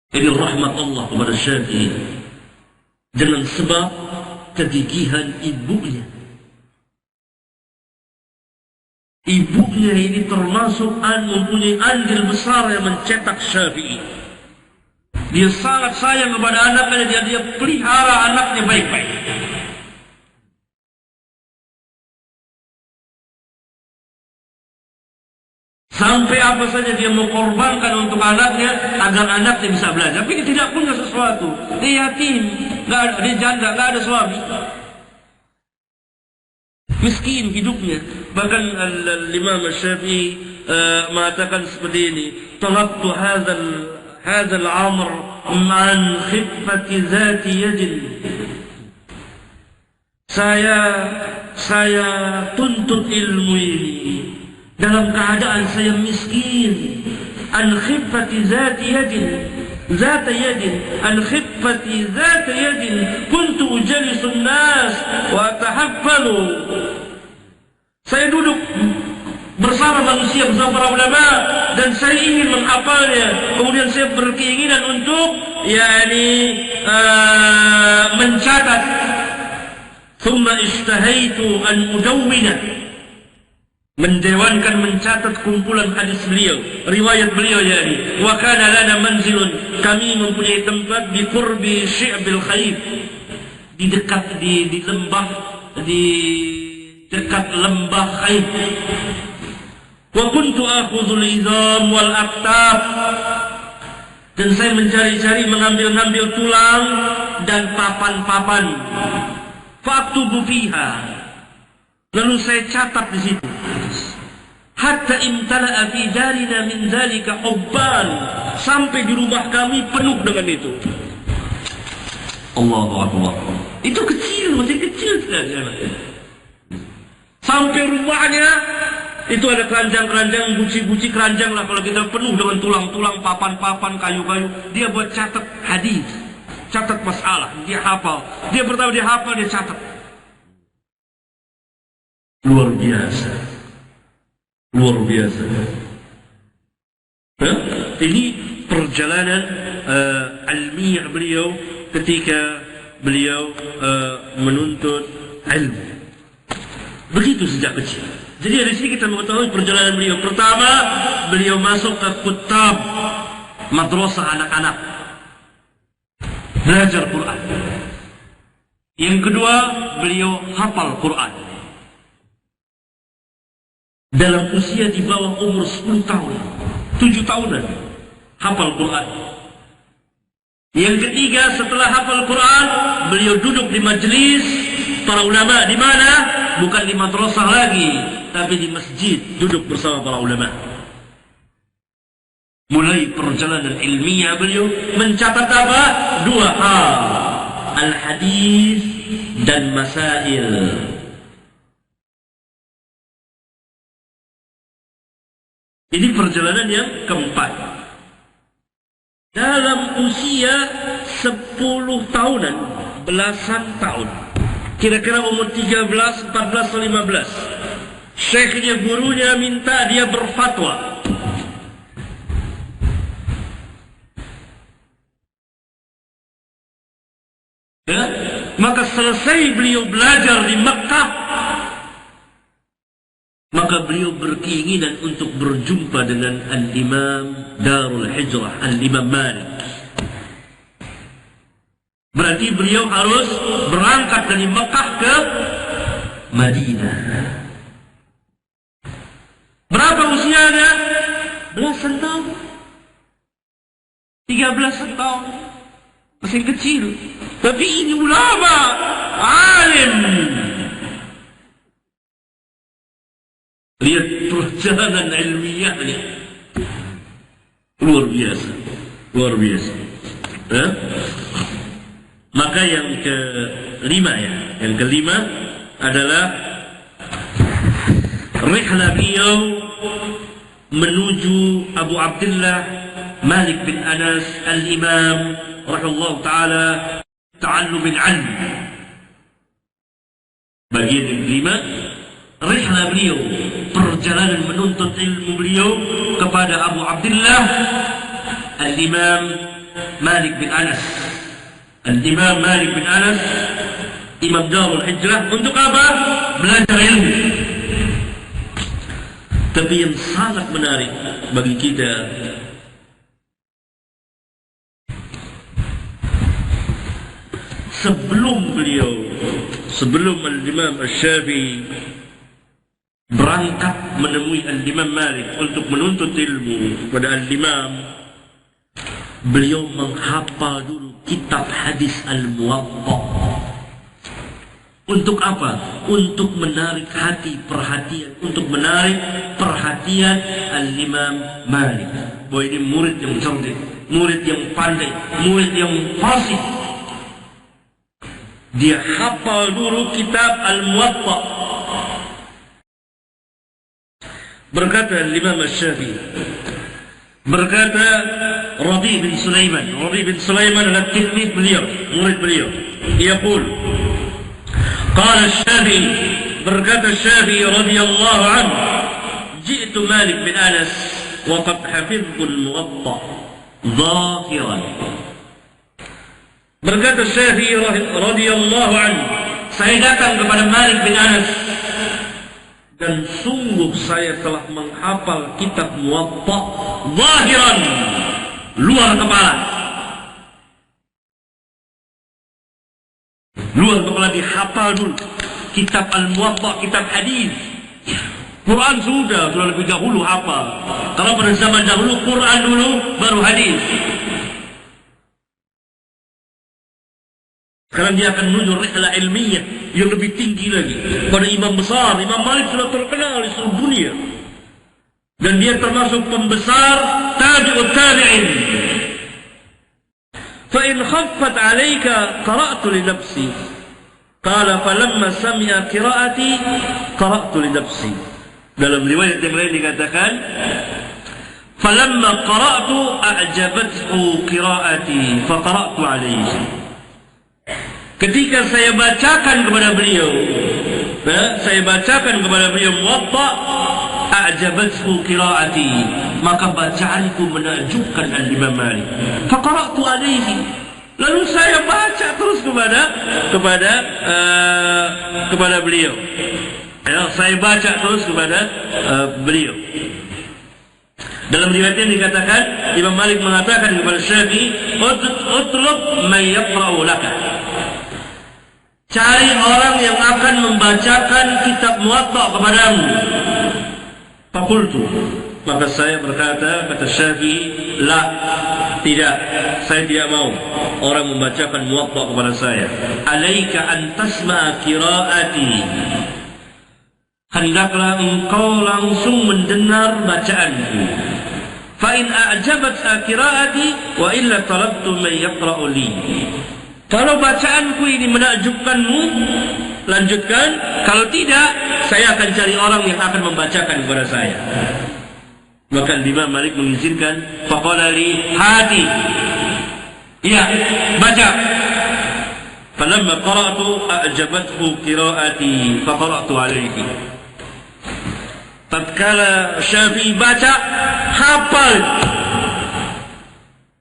S1: Ini rahmat Allah kepada Syafi'i dengan sebab kegigihan ibunya. Ibunya ini termasuk mempunyai andil besar yang mencetak Syafi'i. Dia sangat sayang kepada anaknya, dia pelihara anaknya baik-baik. Sampai apa saja dia mengorbankan untuk anaknya agar anaknya bisa belajar. Tapi dia tidak punya sesuatu. Dia yatim, dia janda, nggak ada suami. Miskin hidupnya. Bahkan Imam Syafi'i mengatakan seperti ini. Talabtu hadzal amr man khiffati zati yadin. Saya tuntut ilmu ini dalam keadaan saya miskin. An khiffati zati yadin an khiffati zati yadin kuntu ujalisun nas wa atahaffalu. Saya duduk bersama manusia, bersama para ulama, dan saya ingin menghafalnya. Kemudian saya berkeinginan untuk mencatat. Thumma ishtahaitu an udawwina, mendewankan, mencatat kumpulan hadis beliau, riwayat beliau. Wa kana lana manzilun, kami mempunyai tempat di qurbi Syi'bil Khayf, di dekat di lembah, di dekat lembah Khayf. Wa kuntu akhudhul idham wal aqtab, dan saya mencari-cari, mengambil-ngambil tulang dan papan-papan. Faktubu fiha, lalu saya catat di situ. Hatta imtala'a fi darina min dzalika hubban, sampai di rumah kami penuh dengan itu. Allahu Akbar. Itu kecil, masih kecil sekali. Sampai rumahnya itu ada keranjang-keranjang, guci-guci keranjang lah kalau kita, penuh dengan tulang-tulang, papan-papan, kayu-kayu. Dia buat catat hadis, catat masalah, dia hafal. Dia pertama dia hafal, dia catat. Luar biasa. Luar biasa. Ini perjalanan ilmiah beliau ketika beliau menuntut ilmu. Begitu sejak kecil. Jadi dari sini kita mengetahui perjalanan beliau. Pertama, beliau masuk ke kutab, madrasah anak-anak, belajar Quran. Yang kedua, beliau hafal Quran dalam usia di bawah umur 10 tahun, 7 tahunan, hafal Quran. Yang ketiga, setelah hafal Quran, beliau duduk di majelis para ulama. Di mana? Bukan di madrasah lagi, tapi di masjid, duduk bersama para ulama. Mulai perjalanan ilmiah beliau mencatat apa? 2 hal, al-hadis dan masail. Ini perjalanan yang keempat. Dalam usia 10 tahunan, belasan tahun, kira-kira umur 13, 14, 15, syekhnya, gurunya minta dia berfatwa. Ya? Maka selesai beliau belajar di Mekah, maka beliau berkeinginan untuk berjumpa dengan Al-Imam Darul Hijrah, Al-Imam Malik. Berarti beliau harus berangkat dari Mekah ke Madinah. Berapa usianya? Belasan tahun. 13 tahun. Masih kecil. Tapi ini ulama, alim. Lihat perjalanan ilmiahnya. Luar biasa. Luar biasa. Maka yang kelima yang kelima adalah rihlah beliau menuju Abu Abdullah Malik bin Anas al-Imam rahimahullah ta'ala ta'allum al-'ilm. Bagian yang kelima, rihlah beliau, perjalanan menuntut ilmu beliau kepada Abu Abdullah al-Imam Malik bin Anas. Al-Imam Malik bin Anas, Imam Darul Hijrah. Untuk apa? Belajar ilmu. Tapi yang sangat menarik bagi kita, sebelum Al-Imam Al-Syafi'i berangkat menemui Al-Imam Malik untuk menuntut ilmu pada Al-Imam, beliau menghafal dulu kitab hadis Al-Muwatta. Untuk apa? Untuk menarik perhatian Al-Imam Malik. Bahwa ini murid yang cerdik, murid yang pandai, murid yang fasih. Dia hafal dulu kitab Al-Muwatta. Berkata Al-Imam Al-Syafi'i, berkata Rabi' bin Sulaiman adalah tilmid beliau, murid beliau. Yaqul, qala Al-Syafi'i, berkata Al-Syafi'i radhiyallahu anhu, ji'tu Malik bin Anas wa qad hafidhtu al-Muwatta zahiran. Berkata Al-Syafi'i radhiyallahu anhu, saya datang kepada Malik bin Anas dan sungguh saya telah menghafal kitab Muwatta zahiran, luar kepala. Luar kepala dihafal dulu. Kitab Al-Muwatta, kitab hadis. Quran sudah lebih dahulu hafal. Kalau pada zaman dahulu Quran dulu, baru hadis. Sekarang dia akan menuju rihlah ilmiah yang lebih tinggi lagi. Pada imam besar, Imam Malik sudah terkenal di seluruh dunia. Dan dia termasuk pembesar tabi'ut tabi'in. Fa in khaffat 'alaika qara'tu li nafsi. Qala falamma sami'a qira'ati qara'tu li nafsi. Dalam riwayat yang lain dikatakan, falamma qara'tu a'jabathu qira'ati fa qara'tu 'alaihi. Ketika saya bacakan kepada beliau Muwatta, a'jabathu qira'ati, maka bacaanku menakjubkan Al-Imam Malik. Faqara'tu alaihi, lalu saya baca terus kepada beliau. Saya baca terus kepada beliau. Dalam riwayatnya dikatakan, Imam Malik mengatakan kepada Syafi'i, utlub man yaqra'u laka, cari orang yang akan membacakan kitab Muwatta kepadamu. Fakultu, maka saya berkata, kata Syafi'i, la, tidak, saya tidak mau orang membacakan Muwatta kepada saya. Alaika an tasma'a qira'ati, hendaklah engkau langsung mendengar bacaanku. Fa in a'jabat qira'ati wa illa talabtu man yaqra'u li. Kalau bacaanku ini menakjubkanmu, lanjutkan. Kalau tidak, saya akan cari orang yang akan membacakan kepada saya. Maka Imam Malik mengizinkan. Faqala li hati, iya, baca. Falamma qara'tu a'jabathu qira'ati faqara'tu alaihi. Tatkala Syafi'i baca, hafal.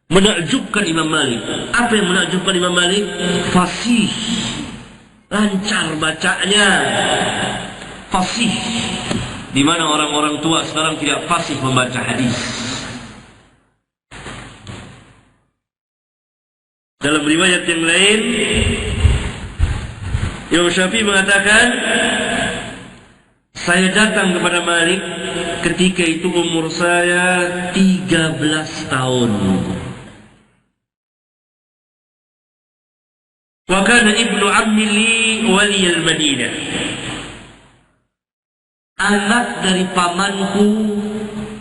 S1: menakjubkan Imam Malik. Apa yang menakjubkan Imam Malik? Fasih, lancar bacanya, fasih. Di mana orang-orang tua sekarang tidak fasih membaca hadis. Dalam riwayat yang lain, Imam Syafi'i mengatakan, saya datang kepada Malik ketika itu umur saya 13 tahun. Wa kana ibnu ammi li wali al-Madinah. Anak dari pamanku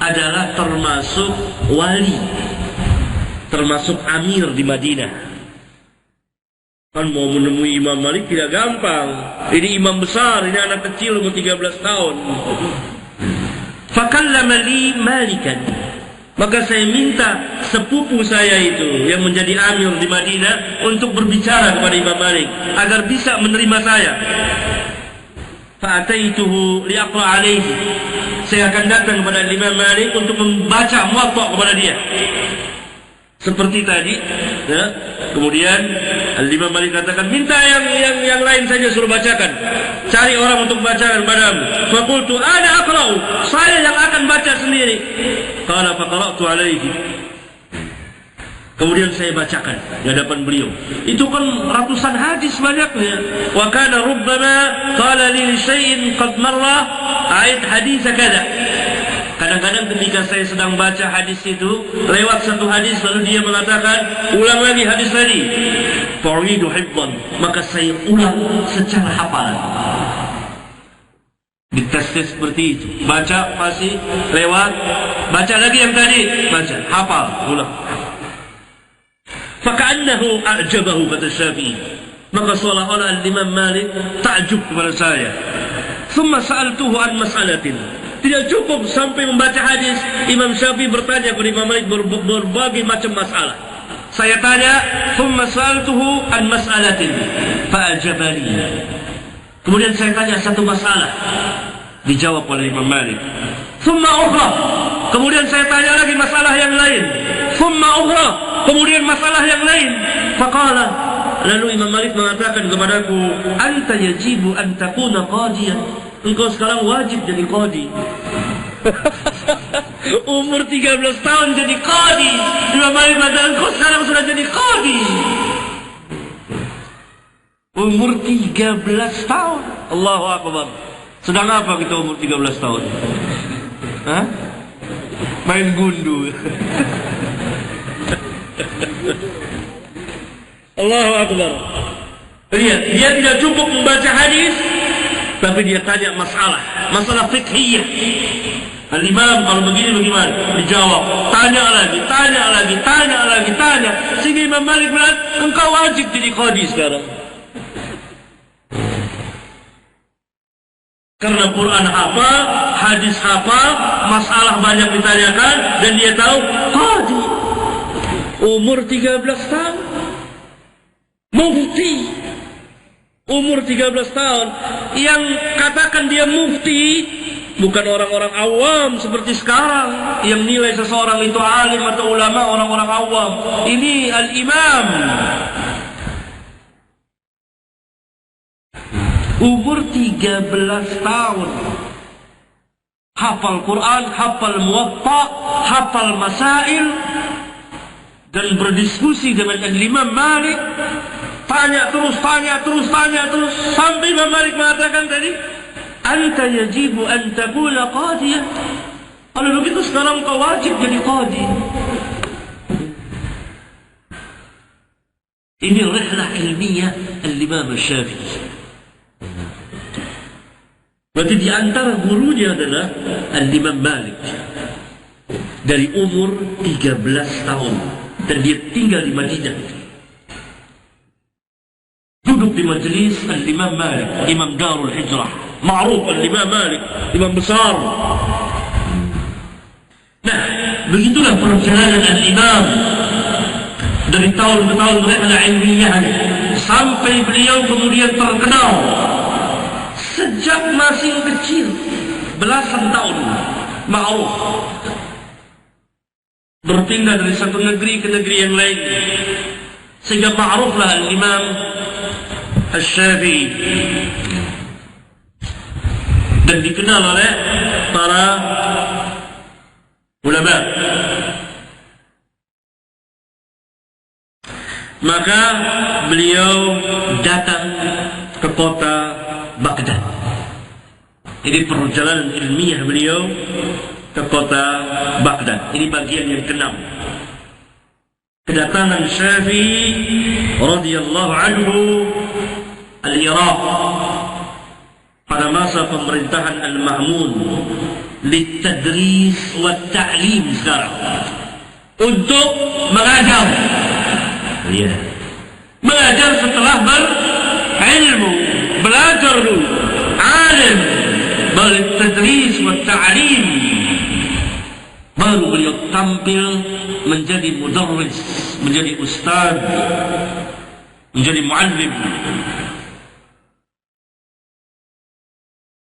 S1: adalah termasuk wali, termasuk amir di Madinah. Kan mau menemui Imam Malik tidak gampang. Ini imam besar, ini anak kecil umur 13 tahun. Fakallama li Malikan. Maka saya minta sepupu saya itu yang menjadi amir di Madinah untuk berbicara kepada Imam Malik agar bisa menerima saya. Fa'ataituhu liaqra alaihi. Saya akan datang kepada Imam Malik untuk membaca Muwatta kepada dia. Seperti tadi, ya. Kemudian Imam Malik katakan, minta yang lain saja suruh bacakan. Cari orang untuk bacakan padamu. Faqultu ana aqra'u. Saya yang akan baca sendiri. Qala faqara'tu alaihi. Kemudian saya bacakan di hadapan beliau. Itu kan ratusan hadis banyaknya. Wa kana rubbama qala li syai'in qad marra a'id hadits kada. Kadang-kadang ketika saya sedang baca hadis itu, lewat satu hadis lalu dia mengatakan, ulang lagi hadis tadi. Fa'uridu hifdhan, maka saya ulang secara hafal. Dites seperti itu. Baca masih lewat, baca lagi yang tadi, baca, hafal, ulang. Faka'annahu a'jabahu kata Syafi'i. Maka seolah-olah Imam Malik takjub kepada saya. Thumma sa'altuhu an mas'alatin. Tidak cukup sampai membaca hadis, Imam Syafi'i bertanya kepada Imam Malik berbagai macam masalah. Saya tanya, thumma sa'altuhu an mas'alatin fa'ajabani. Kemudian saya tanya satu masalah, dijawab oleh Imam Malik. Thumma ukhra. Kemudian saya tanya lagi masalah yang lain. Thumma ukhra. Kemudian masalah yang lain. Faqala, lalu Imam Malik mengatakan kepadaku, anta yajibu an takuna qadiyan. Engkau sekarang wajib jadi qadi. Umur 13 tahun jadi qadi. Imam Malik mengatakan, engkau sekarang sudah jadi qadi. Umur 13 tahun. Allahu Akbar. Sedang apa kita umur 13 tahun? Hah? Main gundu. Allahu Akbar. Lihat, dia tidak cukup membaca hadis, tapi dia tanya masalah fiqhiyah. Al-Imam kalau begini bagaimana? Dijawab, tanya lagi. Sehingga Imam Malik bilang, engkau wajib jadi qadi sekarang. Karena Quran hafal, hadis hafal, masalah banyak ditanyakan, dan dia tahu qadi. Umur 13 tahun. Mufti. Umur 13 tahun. Yang katakan dia mufti bukan orang-orang awam seperti sekarang yang nilai seseorang itu alim atau ulama, orang-orang awam. Ini al-imam. Umur 13 tahun. Hafal Quran, hafal Muwatta, hafal masail, dan berdiskusi dengan Imam Malik. Tanya terus, sampai Imam Malik mengatakan tadi, anta yajibu an takuna qadiyan. Kalau begitu sekarang kau wajib jadi qadi. Ini rihlah ilmiah Al-Imam Syafi'i. Berarti di antara gurunya adalah Al-Imam Malik. Dari umur 13 tahun. Dan dia tinggal di Madinah. Duduk di majelis Al-Imam Malik, Imam Darul Hijrah. Ma'ruf Al-Imam Malik, imam besar. Nah, begitulah perjalanan Al-Imam dari tahun ke tahun rihlah ilmiahnya sampai beliau kemudian terkenal sejak masih kecil, belasan tahun. Ma'ruf. berpindah dari satu negeri ke negeri yang lain, sehingga ma'ruflah Imam Asy-Syafi'i dan dikenal oleh para ulama. Maka beliau datang ke kota Baghdad. Ini perjalanan ilmiah beliau ke kota Baghdad. Ini bagian yang ke-6. Kedatangan Syafi'i radhiyallahu anhu al-Iraq pada masa pemerintahan Al-Ma'mun litadris wa ta'lim sekarang, untuk mengajar. Ya. Mengajar setelah berilmu, belajar dulu, alim, bertadris wa ta'lim, baru beliau tampil menjadi mudarris, menjadi ustaz, menjadi muallim.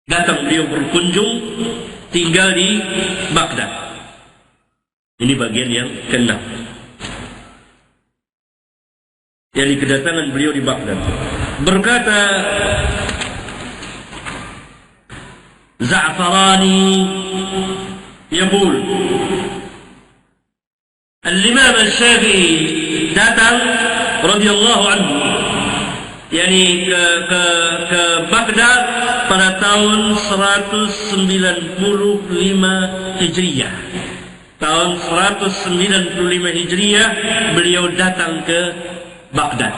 S1: Datang beliau berkunjung, tinggal di Baghdad. Ini bagian yang ke-6. Jadi kedatangan beliau di Baghdad. Berkata Za'farani yaqul, Al-Imam Asy-Syafi'i datang radhiyallahu anhu, yakni ke Baghdad pada tahun 195 Hijriyah. Tahun 195 Hijriyah beliau datang ke Baghdad,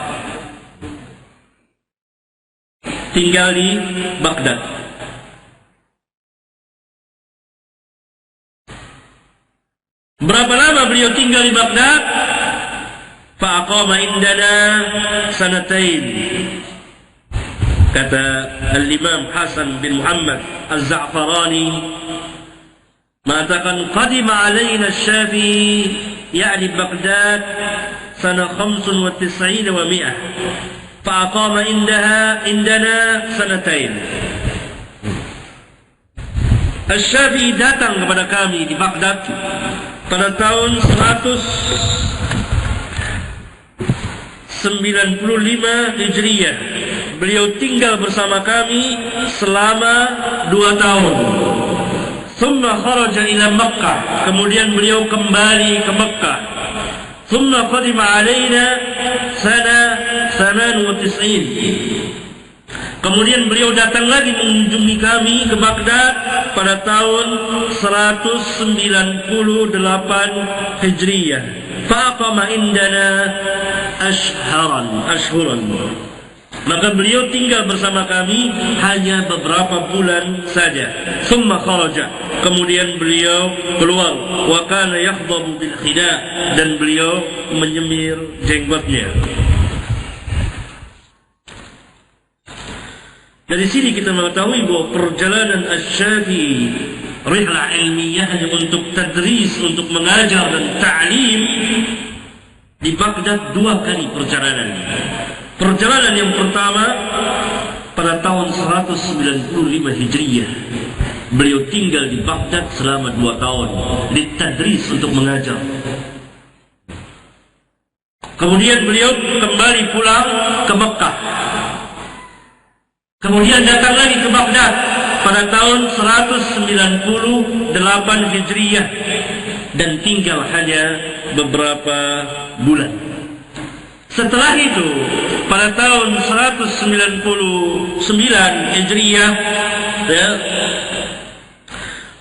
S1: tinggal di Baghdad. Berapa lama beliau tinggal di Baghdad? Fa'aqama indana sanatain. Kata Al-Imam Hasan bin Muhammad Al-Za'farani mengatakan, qadima alaina Asy-Syafi'i yakni Baghdad sana 95 wa 100, fa'aqama indana sanatain. Asy-Syafi'i datang kepada kami di Baghdad pada tahun 195 Hijriyah. Beliau tinggal bersama kami selama 2 tahun. Thumma kharaja ila Makkah, kemudian beliau kembali ke Makkah. Thumma qadima alaina sana 98. Kemudian beliau datang lagi mengunjungi kami ke Baghdad pada tahun 198 Hijriyah. Faqama indana ashhuran. Maka beliau tinggal bersama kami hanya beberapa bulan saja. Thumma kharaja, kemudian beliau keluar. Wa kana yakhdabu bil khida', dan beliau menyemir jenggotnya. Dari sini kita mengetahui bahwa perjalanan Asy-Syafi'i, rihlah ilmiahnya untuk tadris, untuk mengajar dan ta'lim di Baghdad 2 kali perjalanan. Perjalanan yang pertama pada tahun 195 Hijriyah. Beliau tinggal di Baghdad selama 2 tahun ditadris, untuk mengajar. Kemudian beliau kembali pulang ke Mekah. Kemudian datang lagi ke Baghdad pada tahun 198 Hijriyah dan tinggal hanya beberapa bulan. Setelah itu pada tahun 199 Hijriyah ya,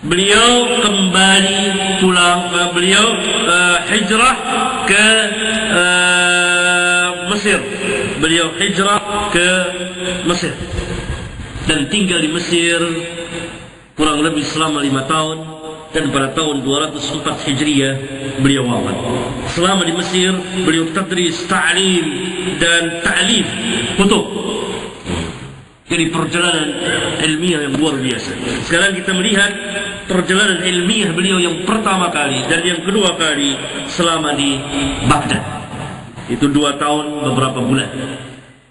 S1: beliau kembali pulang, beliau hijrah ke Mesir. Beliau hijrah ke Mesir dan tinggal di Mesir kurang lebih selama 5 tahun, dan pada tahun 204 Hijriyah beliau wafat. Selama di Mesir beliau tadris, ta'lim dan ta'lif kutub. Jadi perjalanan ilmiah yang luar biasa. Sekarang kita melihat perjalanan ilmiah beliau yang pertama kali dan yang kedua kali selama di Baghdad. Itu 2 tahun beberapa bulan.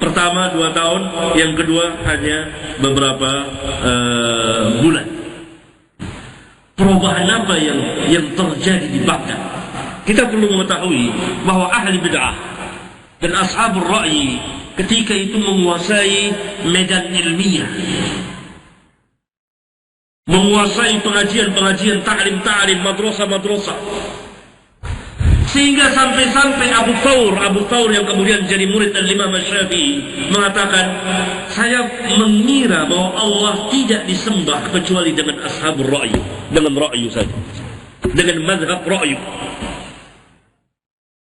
S1: Pertama 2 tahun, yang kedua hanya beberapa bulan. Perubahan apa yang terjadi di Baghdad? Kita perlu mengetahui bahwa ahli bid'ah dan ashabul ra'yi ketika itu menguasai medan ilmiah, menguasai pengajian-pengajian, ta'lim, madrasah, sehingga sampai-sampai Abu Thawr yang kemudian jadi murid Al-Imam Syafi'i mengatakan, saya mengira bahwa Allah tidak disembah kecuali dengan ashabul ra'yi, dengan ra'yu saja, dengan mazhab ra'yu.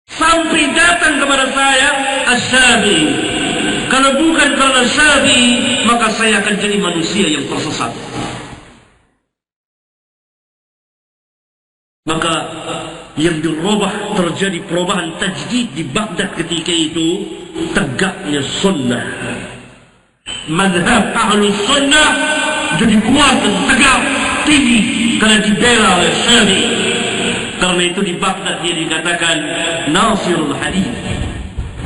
S1: Sampai datang kepada saya Asy-Syafi'i. Kalau bukan karena Syafi'i, maka saya akan jadi manusia yang tersesat. Maka yang dirubah, terjadi perubahan tajdid di Baghdad ketika itu, tegaknya sunnah. Mazhab Ahlus Sunnah jadi kuat dan tegak, tinggi karena dibela oleh Syafi'i. Karena itu di Baghdad dia dikatakan Nasirul Hadis.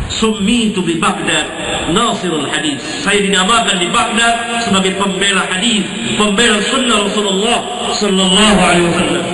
S1: Summitu di Baghdad Nasirul Hadis. Saya dinamakan di Baghdad sebagai pembela hadis, pembela sunnah Rasulullah sallallahu alaihi wasallam.